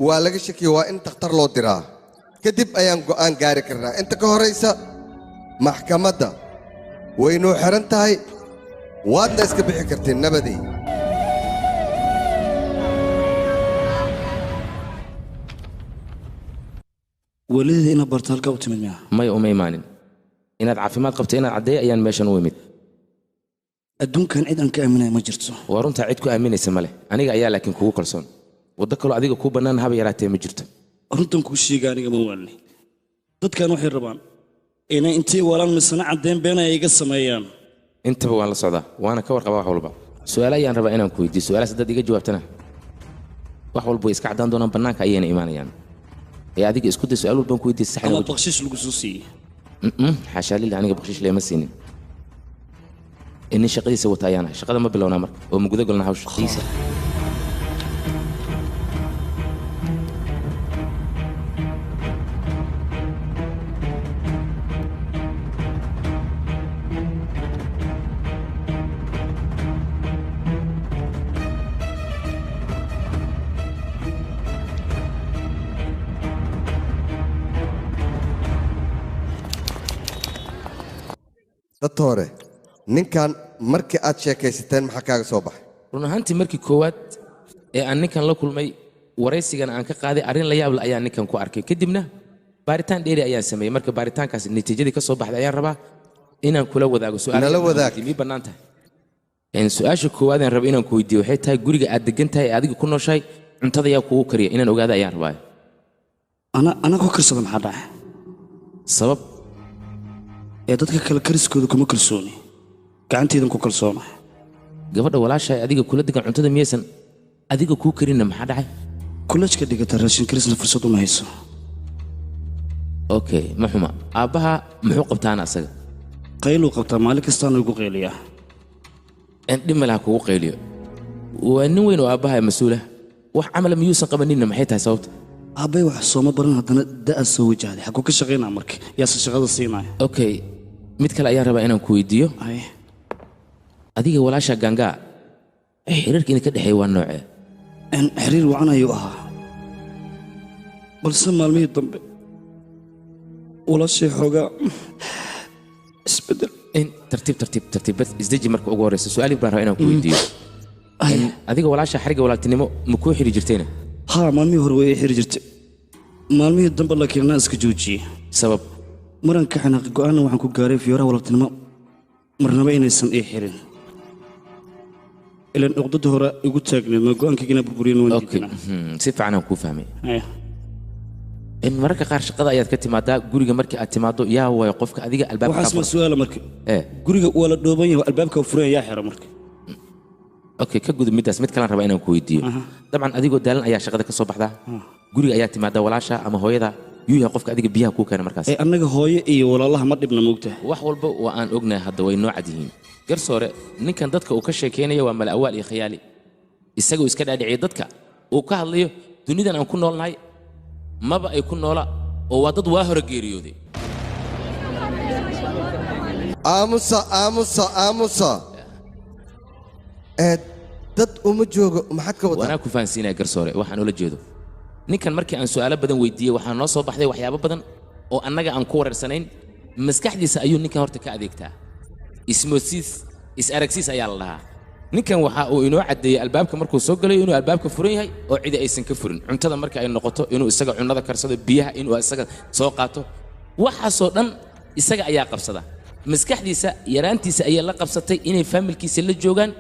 waa laga shakiya waa in takhtar loo diraa kadib ayaan go'aan gaari karnaa inta ka horaysa maxkamadda waynuu xiran tahay waadna iska bixi kartiin nabadii walideeda inaad barto halkaa u timid miya maya uma imaanin inaad caafimaad qabto inaad caddeey ayaan meeshan u imid adduunkan cid aan ka aaminaya ma jirto waa runtaa cid ku aaminaysa male aniga ayaa laakiin kugu kalsoon waddo kaloo adiga kuu bannaan haba yaraatee ma jirto runtan kuu sheega aniga ma waalni dadkan waxay rabaan inay intii waalaan misana caddeyn been ay iga sameeyaan intaba waan la socdaa waana ka warqabaa wax walba su'aalo ayaan rabaa inaan ku weydiiyo su'aalahaas haddaad iga jawaabtana wax walba way iska caddaan doonaan bannaanka ayayna imaanayaan ee adiga isku day su'aal walbaan ku weydiisa sax ama bakshish lagu soo siiyey xaashaa lillah aniga bakshish leema siinin inin shaqadiisa wata ayaana shaqada ma bilownaa marka oo ma guda golnaa hawsha shaqadiisa dadta hore ninkan markii aad sheekaysateen maxaa kaaga soo baxay run ahaantii markii koowaad ee aan ninkan la kulmay waraysigan aan ka qaaday arrin la yaab leh ayaan ninkan ku arkay kadibna baaritaan dheeri ayaan sameeyey marka baaritaankaas natiijadii ka soo baxday ayaan rabaa inaan kula wadaago nala wadaag mii bannaan tahay su-aasha koowaad aan raba inaan ku weydiiyo waxay tahay guriga aad degan tahay ee adiga ku nooshahay cuntada yaa kugu kariya inaan ogaada ayaan rabaa ana ku karsada maxaa dhacay sabab ee dadka kale kariskooda kuma kalsooni gacantaydan ku kalsoona gabadha walaashahay adiga kula degan cuntada miyaysan adiga kuu karinna maxaa dhacay kulajka dhigata raashin karisna fursad uma hayso okay ma xuma aabbaha muxuu qabtaana asaga qayluu qabtaa maalin kastaana igu qayliyaa dhib malaha kugu qayliyo waa nin weyn oo aabbaha mas-uulah wax camala miyuusan qabaninna maxay tahay sababta aabbay wax sooma baran haddana da'a soo wajahday xaguu ka shaqaynaa marka yaase shaqada siinaya okay mid kale ayaan rabaa inaan ku weydiiyo adiga walaasha gangaa xiriirka idinka dhexeeya waa noocee xiriir wacan ayuu ahaa balse maalmihii dambe walaashay xoogaa isbedel tartiib bas isdeji marka ugu horreysa su'aali baan rabaa inaan ku weydiiyo adiga walaasha xariga walaaltinimo ma kuu xiri jirtayna haa maalmihii hore way xiri jirtay maalmihii dambe laakiin anaa iska joojiyey sabab maran ka xanaaqi go'aanna waxaan ku gaaray fiyooraha walaaltinimo marnaba inaysan ii xirin ilan uqdada hore igu taagneed ma go'aankaygina burburiyen waan diidana si fiican aan kuu fahmay in mararka qaar shaqada ayaad ka timaadaa guriga markii aad timaado yaa waay qofka adiga albaabka waxaas ma su'aala marka guriga waa la dhooban yahay albaabka furan yaa xira marka okay ka gudub midaas mid kalaan rabaa inaan ku weydiiyo dabcan adigoo daalan ayaa shaqada ka soo baxdaa guriga ayaa timaadaa walaasha ama hooyada yuu yahay qofka adiga biyaha kuu keena markaas annaga hooyo iyo walaalaha ma dhibna moogtahay wax walba waa aan ognahay hadda way noo cad yihiin garsoore ninkan dadka uu ka sheekeynaya waa mala awaal iyo khiyaali isagoo iska dhaadhiciya dadka uu ka hadlayo dunidan aan ku noolnahay maba ay ku noola oo waa dad waa hore geeriyooday aamusa dad uma joogo maxaad ka wadaa waanaa ku fahansiinaya garsoore waxaan ula jeedo ninkan markii aan su'aalo badan weydiiyey waxaa noo soo baxday waxyaabo badan oo annaga aan ku wareersanayn maskaxdiisa ayuu ninkan horta ka adeegtaa ismoodsiis is-aragsiis ayaa la dhahaa ninkan waxa uu inoo caddeeyey albaabka markuu soo galayo inuu albaabka furan yahay oo cidi aysan ka furin cuntada marka ay noqoto inuu isaga cunnada karsado biyaha inuu isaga soo qaato waxaasoo dhan isaga ayaa qabsada maskaxdiisa yaraantiisa ayaa la qabsatay inay faamilkiisa la joogaan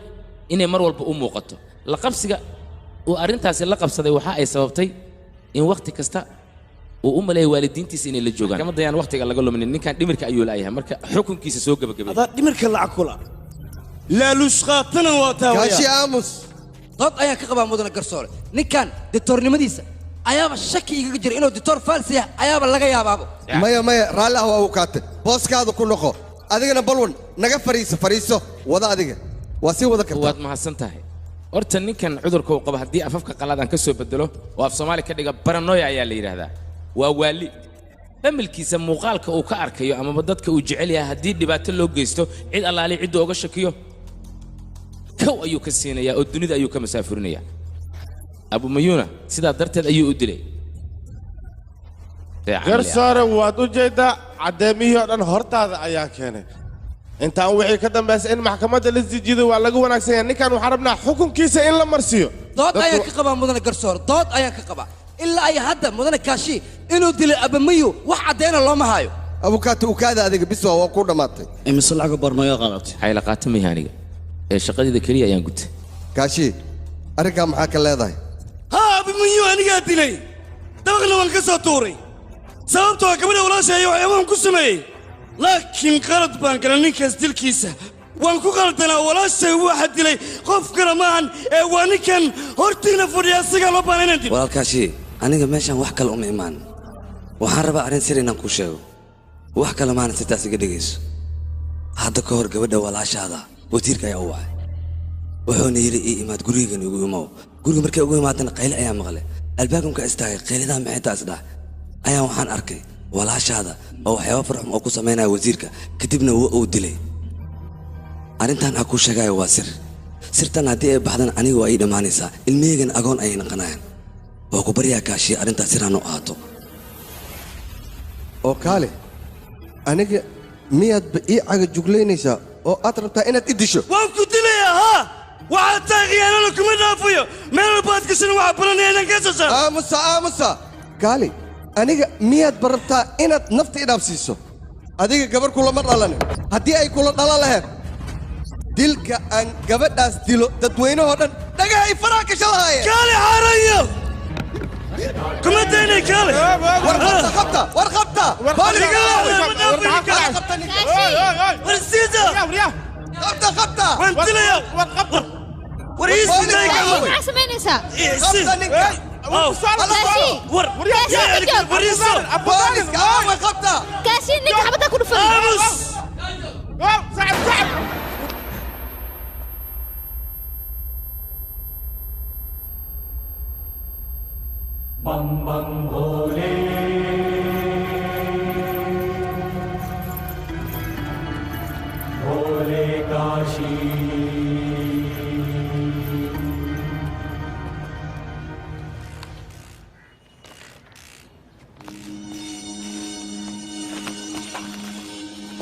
inay mar walba u muuqato la qabsiga uu arrintaasi la qabsaday waxa ay sababtay in wakhti kasta uu u maleeyo waalidiintiisa inay la joogaan kama dayaan wakhtiga laga luminin ninkan dhimirka ayuu laayahay marka xukunkiisa soo gabagabay adaa dhimirka lacag kula laaluush qaatana waa taawaya kaashi aamus dood ayaan ka qabaa mudana garsoore ninkan ditoornimadiisa ayaaba shaki igaga jira inuu ditoor faalsi yahay ayaaba laga yaabaabo maya raalli ah waa uu kaatay booskaada ku noqo adigana balwan naga fariiso wada adiga waa sii wada kartaa waad mahadsan tahay horta ninkan cudurka uu qabo haddii afafka qalaad aan ka soo bedelo oo af soomaali ka dhiga baranoya ayaa la yidhaahdaa waa waali familkiisa muuqaalka uu ka arkayo amaba dadka uu jecel yahay haddii dhibaato loo geysto cid allaali cidda uga shakiyo kow ayuu ka siinayaa oo dunida ayuu ka masaafurinayaa abumayuuna sidaa darteed ayuu u dilay garsoore waad u jeeddaa caddeemihii oo dhan hortaada ayaa keenay intaan wixii ka dambaysa in maxkamadda la sijiido waa lagu wanaagsan yahay ninkan waxaan rabnaa xukunkiisa in la marsiiyo dood ayaan ka qabaa mudane garsoore dood ayaan ka qabaa ilaa ay hadda mudane kaashi inuu dilay abamayu wax caddeyna looma haayo abukaata ukaada adiga biswa waa ku dhammaatay imise lacaga barnoya qaadatay xayla qaatamaya aniga ee shaqadeeda keliya ayaan gutay kaashi arrinkaa maxaa ka leedahay haa abamayu anigaa dilay dabaqna waan ka soo tuuray sababtoo gabadha walaashaaya waxyaabahan ku sameeyey laakiin qalad baan galay ninkaas dilkiisa waan ku qaldanaa walaashay waxa dilay qof kale maahan ee waa ninkan hortiina fadhiya asigaa loo baahan inaan dilo walaalkaashi aniga meeshaan wax kale uma imaan waxaan rabaa arrin sir inaan kuu sheego wax kale maana sidaas iga dhegayso hadda ka hor gabadha walaashaada wasiirka ayaa u wacay wuxuuna yidhi ii imaad gurigan igu imow guriga markay ugu imaadana qayle ayaa maqlay albaabkanka istaagay qaylidaa maxay taas dhah ayaan waxaan arkay walaashaada oo waxyaaba farxum oo ku samaynaya wasiirka kadibna uu dilay arrintan aan kuu sheegayo waa sir sirtan haddii ay baxdan aniga waa ii dhammaanaysaa ilmahaygan agoon ayay naqanayaan waa ku baryaa kaashiya arrintaas siraan u ahaato oo kaale aniga miyaadba ii caga juglaynaysaa oo aad rabtaa inaad i disho waan ku dilayaa haa waxaad tahay khiyaanana kuma dhaafayo meel walbaad gashan waxaa balanaya inaan kaa soo saaro aamusa kaale aniga miyaadba rabtaa inaad nafta i dhaafsiiso adiga gabar kulama dhalanin haddii ay kula dhalan lahayd dilka aan gabadhaas dilo dadweynahoo dhan dhagahay faraha gasha lahaayeen kaale xaarayo kuma daynay kaale war qabta qabta waan dilaya war maxaa samaynaysaa كاشي نيك حبتها كل فيلم صعب bomb bomb भोले भोले काशी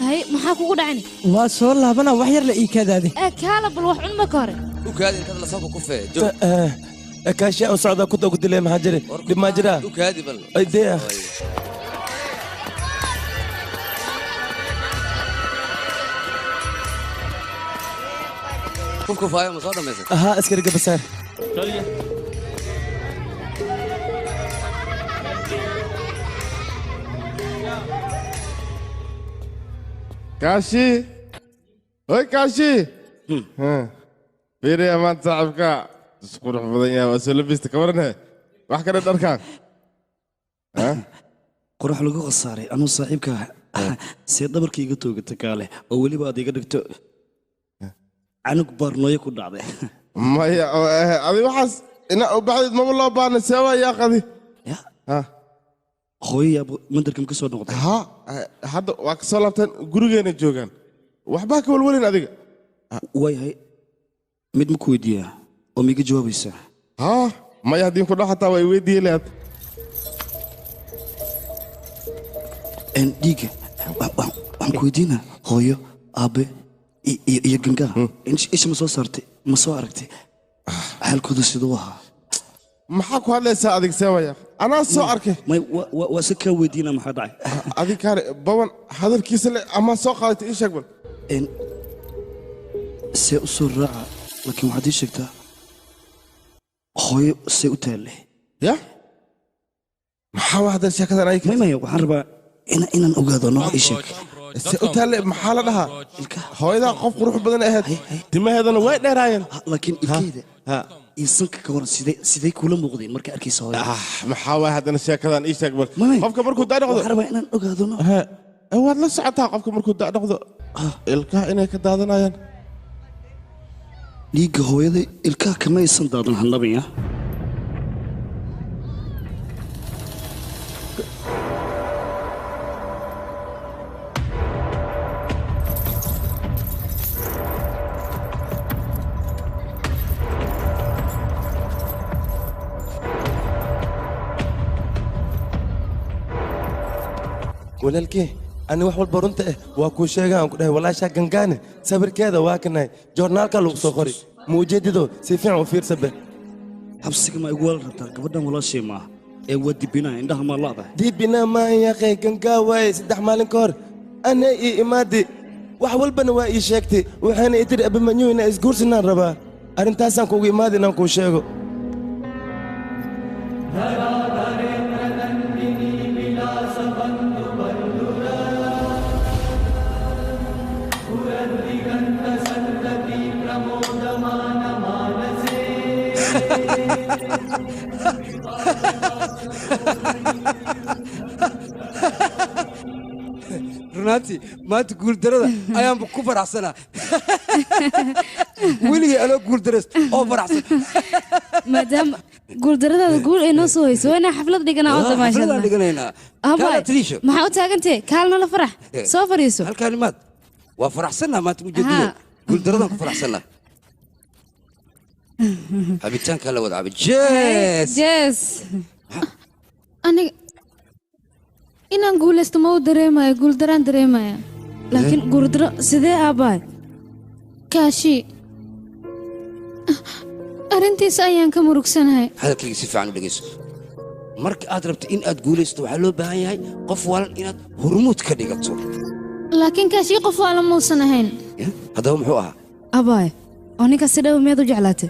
هاي ما حاكو قد عني waa soo laabana wax yar la ii kaadaadi كالا بالوح عن مكاري وكاد انت لا سوف كفه كاشي أو سعودة كنت قلت لي مهاجري لما جرى وكادي بل أيديه كم كفاية مصادة مثلا ها اسكري قبل سار كاشي هاي كاشي ها فيري يا مان صاحبك تسقط حفظين يا واسول لبست كورنها wax kale dharkaan qurax lagu qasaaray anuu saaxiibka see dhabarkii iga toogata kaale oo weliba aad iga dhigto canug baarnooyo ku dhacday maya adi waxaas ina u baxdid maba loo baahna seewa yaa qadi hooyo mandarkam ka soo noqday ha hadda waa ka soo laabteen gurigeena joogaan waxbaa ka walwalin adiga waayahay mid ma ku weydiiyaa oo miiga jawaabaysaa ha maya haddii ku dhaw xataa way weydiiye leed dhiiga waxaan ku weydiinaa hooyo aabe iyo gangaa isha ma soo saartay ma soo aragtay xaalkooda siduu ahaa maxaa ku hadlaysaa adig seewaya anaa soo arkay waa se kaa weydiinaa maxaa dhacay adig kaare baban hadalkiisa le amaa soo qaadatay ii sheeg bal see u soo raaca laakiin waxaad ii sheegtaa hooyo see u taalle ya maxaa waxda sheekadan ay maya waxaan rabaa inaan ogaado noo ii sheeg see u taalle maxaa la dhahaa hooyadaa qof qurux badan ahayd timaheedana way dheeraayeen laakiin ilkeyda iyo sanka ka hor sidee kula muuqdeen marka arkaysa hooyo maxaa waay haddana sheekadan ii sheeg bal qofka markuu daa dhaqdo waxaan rabaa inaan ogaado waad la socotaa qofka markuu daa dhaqdo ilkaha inay ka daadanayaan dhiigga hooyada ilkaha kama aysan daadan hannabaya walaalkii ani wax walba runta ah waa kuu sheega aan ku dhahay walaashaa gangaane sawirkeeda waa kanahay joornaalka lagu soo qori muujeedido si fiican u fiirsabe habsiga ma igu wala rabtaa gabadhan walaashay maaha ee waa dibinaa indhaha maa laadahay dibinaa maa yaqay gangaa waaye 3 maalin ka hor ana ii imaadi wax walbana waa ii sheegtay waxaana ii tiri abimanyu ina isguursinaan rabaa arrintaasaan kuugu imaadi inaan kuu sheego runaatii maanta guuldarada ayaanba ku faraxsanaa weligay anoo guuldaras oo faraxsan maadaama guuldaradaada guul ay noo soo hayso waa inaan xaflad dhiganaa oo damaashadna dhiganaynaa maxaa u taagantee kaalna la farax soo fariiso halkaani maad waa faraxsannaa maanta mujeedida guuldaradaan ku faraxsannaa cabitaankaa la wada cabay jees aniga inaan guulaysto ma u dareemaya guuldaraan dareemaya laakiin guuldaro sidee aabbahay kaashi arrintiisa ayaan ka murugsanahay hadalkayga si fiican u dhegayso marka aad rabto in aad guulaysto waxaa loo baahan yahay qof walan inaad hormuud ka dhigato laakiin kaashii qof waala muusan ahayn haddaba muxuu ahaa aabbahay oo ninkaas si dhow miyaad u jeclaatay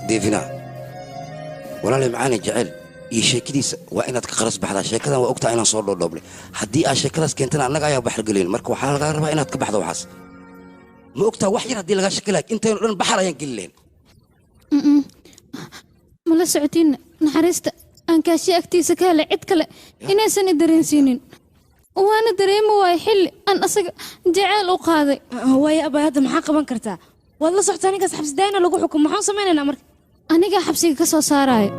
deefina walaalay macaani jecel iyo sheekadiisa waa inaad ka qaras baxdaa sheekadan waa ogtaa inaan soo dhoodhooble haddii aad sheekadaas keentana annaga ayaa baxalgelayn marka waxaa lagaa rabaa inaad ka baxdo waxaas ma ogtaa wax yar haddii lagaa shaki lahay intaynu dhan baxar ayaan geli lahayn ma la socotiin naxariista aan kaashi agtiisa ka helay cid kale inaysan i dareensiinin waana dareemi waayo xilli aan asaga jaceyl u qaaday waayo abay hadda maxaa qaban kartaa waad la socotaa ninkaas xabsidaayna lagu xukumo maxaan samaynaynaa marka anigaa xabsiga ka soo saaraayo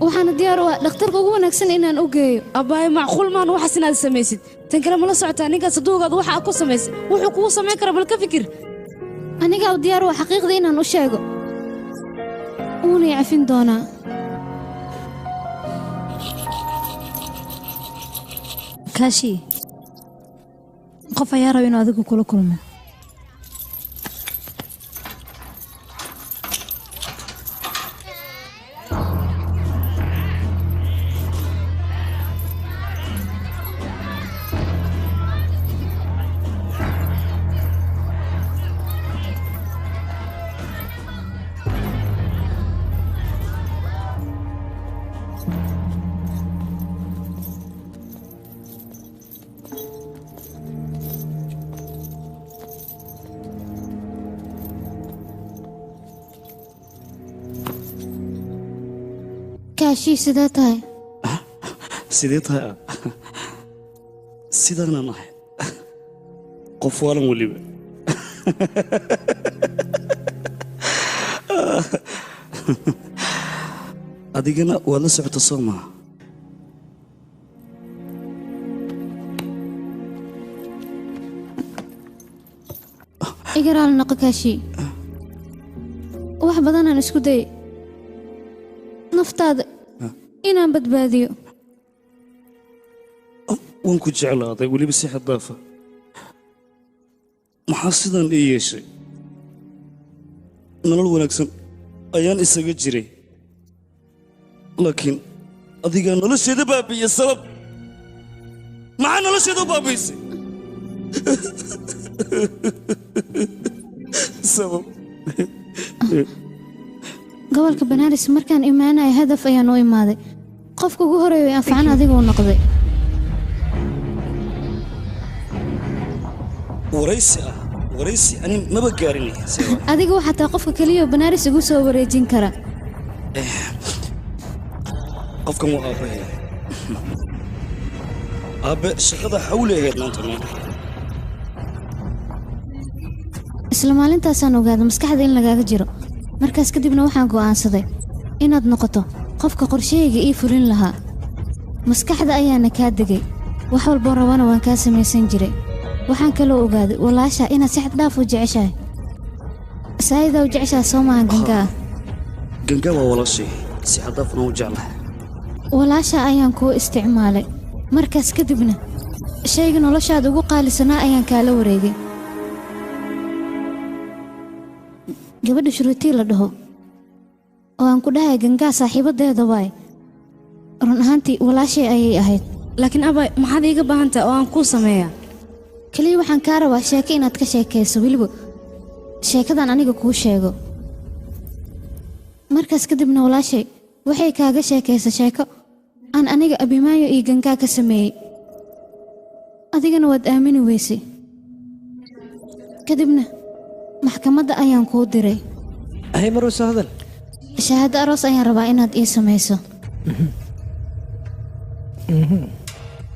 waxaana diyaar u ah dhakhtarka ugu wanaagsan inaan u geeyo abbaay macquul maan waxaas inaad samaysid tan kale ma la socotaa ninkaas haduugaad waxa aad ku samaysay wuxuu kugu samayn kara bal ka fikir anigaa diyaar u ah xaqiiqda inaan u sheego wuuna i cafin doonaa kaashi qof ayaa raba inuu adigu kula kulmo kaashii sidee tahay sidee tahay sidaanaan ahay qof waalan weliba adigana waad la socota soo maha igaraal noqo kaashii wax badanaan isku dayay naftaada inaan badbaadiyo waan ku jeclaaday weliba si xad daafa maxaa sidaan ii yeeshay nolol wanaagsan ayaan isaga jiray laakiin adigaa nolosheeda baabiiya sabab maxaa nolosheeda u baabiisay sabab gobolka banaaris markaan imaanaya hadaf ayaan u imaaday qofka ugu horeeya ee anfacan adiga uu noqday waraysi ani maba gaarinaya adiga waxaa tahay qofka keliya oo banaaris igu soo wareejin kara qofkan waa aabbahay aabbe shaqada xawli ahayd maanta meel isla maalintaasaan ogaaday maskaxda in lagaaga jiro markaas kadibna waxaan go'aansaday inaad noqoto qofka qorshahayga ii fulin lahaa maskaxda ayaana kaa degay wax walboo rabana waan kaa samaysan jiray waxaan kaloo ogaaday walaasha inaad si xad dhaaf u jeceshahay saayidaa u jeceshahay soo maahan gangaa gangaa waa walaashay si xad dhaafna u jeclahay walaasha ayaan kuu isticmaalay markaas kadibna shayga noloshaada ugu qaalisanaa ayaan kaala wareegay gabadha shuruutii la dhaho oo aan ku dhahay gangaa saaxiibadeeda waay run ahaantii walaashay ayay ahayd laakiin abay maxaad iiga baahan tahay oo aan kuu sameeyaa keliya waxaan kaa rabaa sheeko inaad ka sheekayso weliba sheekadan aniga kuu sheego markaas kadibna walaashay waxay kaaga sheekaysa sheeko aan aniga abimaayo iyo gangaa ka sameeyey adigana waad aamini weysay kadibna maxkamadda ayaan kuu diray hay maruu soo hadal shahaado aroos ayaan rabaa inaad ii samayso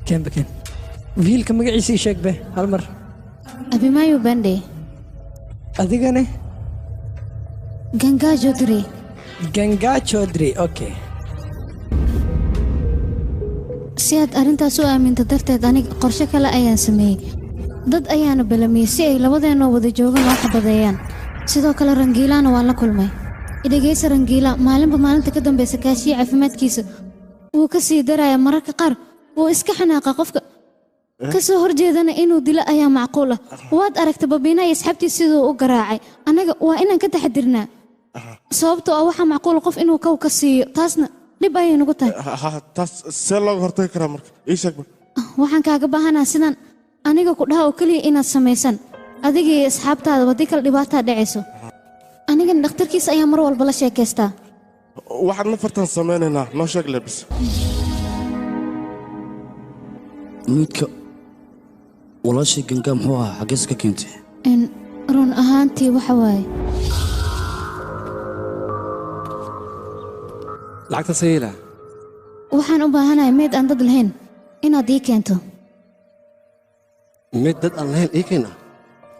keen wiilka magaciisii sheeg be hal mar abimaayo bande adigane gangaa jodri gangaa jodri okay si aad arrintaas u aaminta darteed aniga qorshe kale ayaan sameeyey dad ayaana balamiyey si ay labadeennoo wada joogan loo xabadeeyaan sidoo kale rangiilaana waan la kulmay idhegaysa rangiila maalinba maalinta ka dambaysa kaashiya caafimaadkiisa wuu ka sii daraya mararka qaar wuu iska xanaaqa qofka ka soo horjeedana inuu dilo ayaa macquul ah waad aragta babiina iyo asxaabtii siduu u garaacay annaga waa inaan ka taxadirnaa sababtoo ah waxaa macquul qof inuu kow ka siiyo taasna dhib ayay nagu tahay taas see looga hortagi karaa marka ii sheeg waxaan kaaga baahanaa sidaan aniga ku dhaha oo keliya inaad samaysan adiga iyo asxaabtaada haddii kale dhibaataa dhacayso anigana dhakhtarkiisa ayaa mar walba la sheekaystaa waxaad nafartaan samaynaynaa noo sheeg lebis miidka walaashay gangaa muxuu ahaa xaggees ka keentay run ahaantii waxa waaye lacagta sayila waxaan u baahanahay meed aan dad lahayn inaad ii keento mid dad aan lahayn ii keena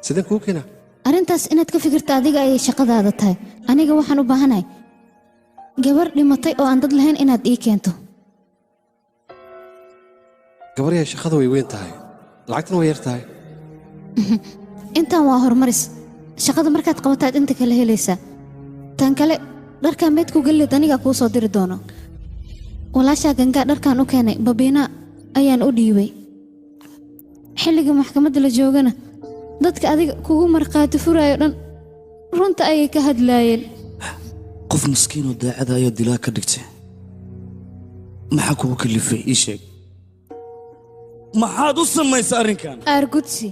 sideen kuu keena arrintaas inaad ka fikirta adiga ayay shaqadaada tahay aniga waxaan u baahanahay gabar dhimatay oo aan dad lahayn inaad ii keento gabaryahay shaqada way weyn tahay lacagtana way yar tahay intaan waa horumaris shaqada markaad qabataad inta kale helaysaa tan kale dharkaa meedku galleed anigaa kuu soo diri doono walaashaa gangaa dharkaan u keenay babiina ayaan u dhiibay xilliga maxkamadda la joogana dadka adiga kugu markhaati furaayo dhan runta ayay ka hadlaayeen qof maskiinoo daacada ayaa dilaa ka dhigtay maxaa kugu kalifay ii sheeg maxaad u samaysa arrinkan aargudsi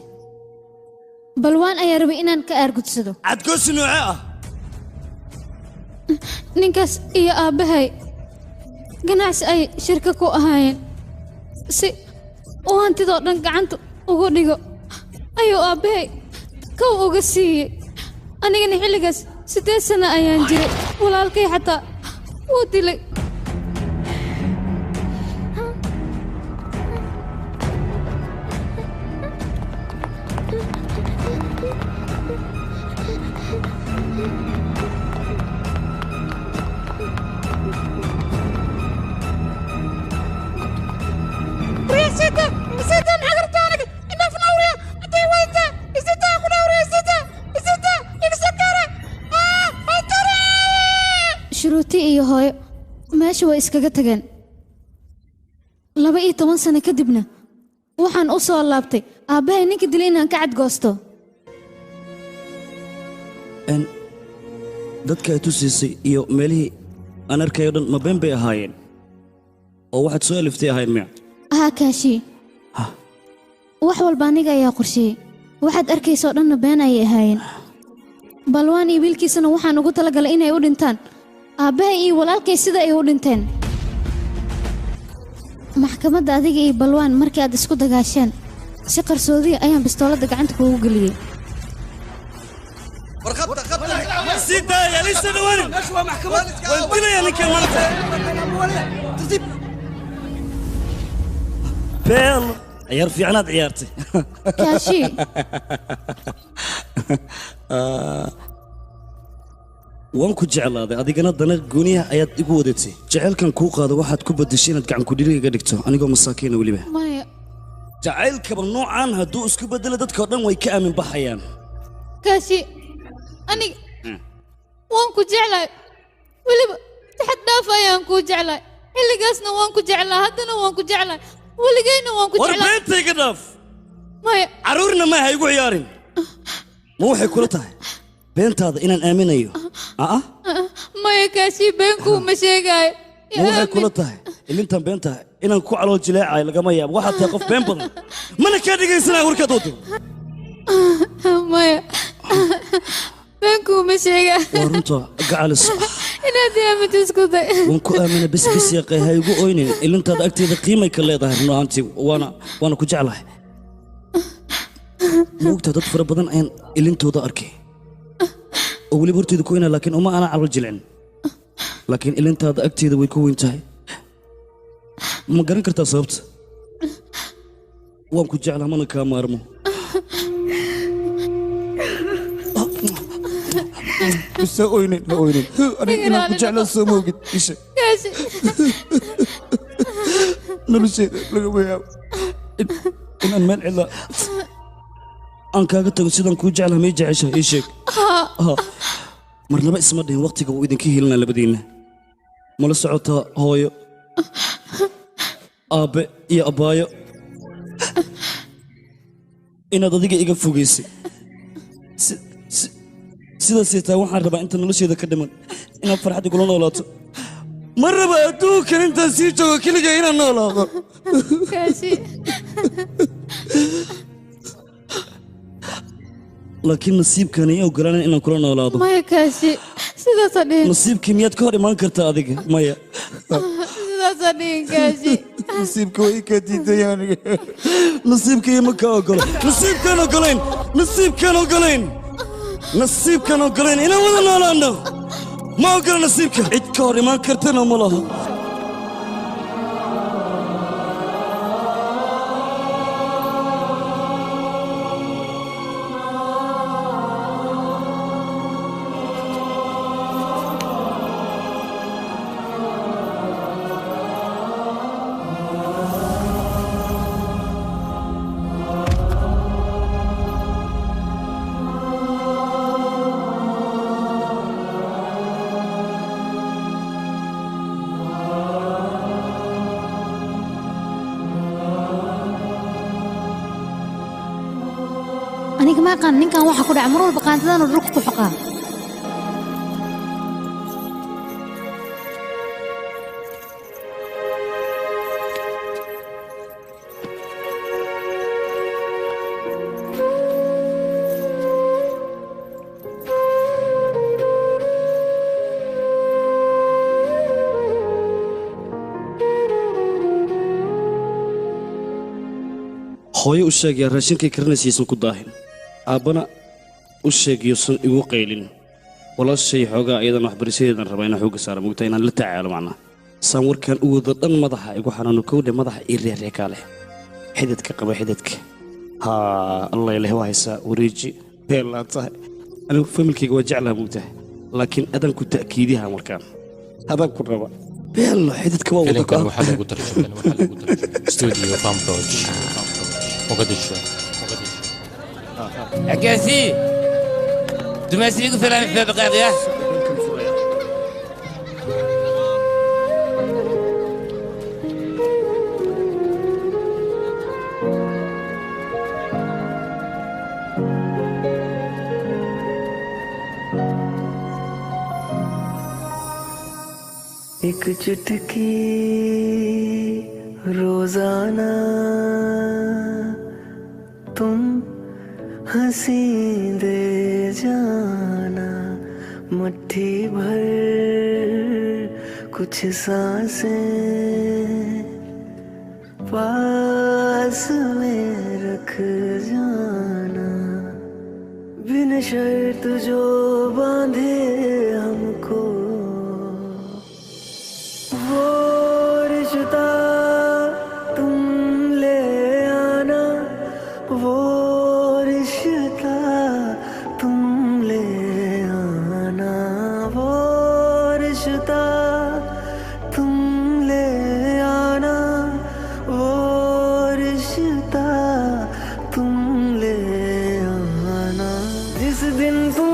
balwaan ayaa rabay inaan ka aargudsado cadgoosi noocee ah ninkaas iyo aabbahay ganacsi ay shirka ku ahaayeen si uu hantidoo dhan gacanta ugu dhigo ayuu aabbahay kow uga siiyey anigana xilligaas 8 sano ayaan jiray walaalkay xataa wuu dilay سيتا سيتا معقرتانك إنا في نوريا أنت وين سيتا أخو نوريا سيتا سيتا يكسكرة أنتري shuruuti iyo hooyo meesha way iskaga tageen 12 sano kadibna waxaan u soo laabtay aabbahay ninka dilay inaan ka cadgoosto dadka ay tusiisay iyo meelihii aan arkayo dhan ma been bay ahaayeen oo waxaad soo aliftay ahayn miya haa kaashi wax walba aniga ayaa qorsheeyey waxaad arkaysoo dhanna been ayay ahaayeen balwaan iyo wiilkiisana waxaan ugu talagalay inay u dhintaan aabbahay iyo walaalkay sida ay u dhinteen maxkamadda adiga iyo balwaan markii aad isku dagaasheen si qarsoodiya ayaan bistooladda gacanta kuugu geliyey سيدا يا لسه دواني مشوى محكمة وانتنا يا لك المنطقة بيل عيار في عناد عيارتي كاشي وانكو جعل هذا هذيك انا ضنا قونيها ايات اقودتي جعل كان كوق هذا واحد كوبدشين قاعد كوديري قدكتو انيغو مساكين وليبه مايا جعل كبر نوعان هدو اسكو بدل ددك ودن way ka aamin baxayaan كاشي أنا وانكو جعلاي ولي تحداف أيانكو جعلاي اللي قاسنا وانكو جعلاي هدنا وانكو جعلاي واللي جينا وانكو جعلاي وربيتي قداف مايا عرورنا ما هيقو عيارين مو وحي كلتها بنت هذا إن آمن أيوه مايا كاشي بينكو مشيقاي مو وحي كلتها اللي انت بنتها إن نكو على الجلاعة لقى ما ياب واحد يقف بين بضن ما أنا كان يجي سنة وركا دوتو مايا بينكو مشيقاي ورنتو قاعد الصبح إنا ديما تسكتي وانكو آمن بس يا قي هايقو أوينين اللي انت هذا أكتي قيمة كلا ظاهر إنه أنتي وانا كو جعله موقتها تطفر بدن أين اللي انتو ذا أركي أولي برتي دكوينة لكن أما أنا على الجلعن لكن اللي انت هذا أكتي ذا ويكو انتهي ما قرن كرتا صبت وانكو جعله مانا كامارمو بس أوينين أنا كنت على السموق إيش كاشي نمشي لقوا إن المنع لا أنا كاغت سيدان كو جعلها ما يجعشها إيش مرنبا اسمه دين وقتك وإذن كي هيلنا لبدينا مال سعوتها هويو أبي يا أبايو إن هذا دقيقة إيجا فوقيسي sidaas taa waxaan rabaa inta nolosheeda ka dhiman inaan farxad igula noolaato ma raba adduunkan intaan sii joogo keliga inaan noolaado laakiin nasiibkan iyo ogolaanan inaan kula noolaado maya kaashi sidaas adhihin nasiibkii miyaad ka hor imaan kartaa adiga maya sidaas adhihin kaashi nasiibka way ka diidayaan nasiibkii ma ka ogolo nasiibkaan ogolayn nasiibkan ogolayn inaan wada noolaano ma ogola nasiibka cid ka hor imaan kartana ma laha aniga ma aqaan ninkan waxa ku dhacay mar walba qaantadan dhulka ku xoqaa hooyo u sheegaya raashinkay karinaysiisan ku daahin aabbana u sheegayuusan igu qaylin walaashay xoogaa iyadan waxbarashadeedan rabaa inaan xoogga saara mugtaa inaan la tacaalo macnaa saan warkaan u wado dhan madaxa igu xanaano kowdhe madaxa ii reereekaa leh xidadka qaba xidadka haa allah ilaahi waa haysaa wareeji beellaan tahay anigu familkayga waa jeclaha mugtahay laakiin adan ku ta'kiidiha markaan adan ku raba beelo xididka waa wada filimkan waxaa lagu tarjumay studio Farm Lodge Mogadishu عكاسي دماسي يقول فلان في بقاقية एक चुटकी रोजाना तुम हंसी दे जाना मुट्ठी भर कुछ सांसें पास में रख जाना बिन शर्त जो बांधे हमको वो रिश्ता तुम ले आना वो रिश्ता तुम ले आना वो रिश्ता तुम ले आना वो रिश्ता तुम ले आना जिस दिन तुम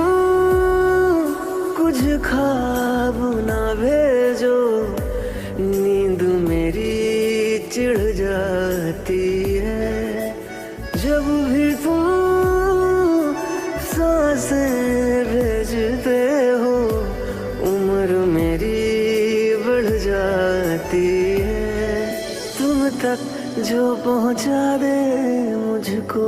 कुछ ख्वाब ना भेजो नींद मेरी चिढ़ जाती है जब भी तुम सांसें भेजते हो उम्र मेरी बढ़ जाती है तुम तक जो पहुंचा दे मुझको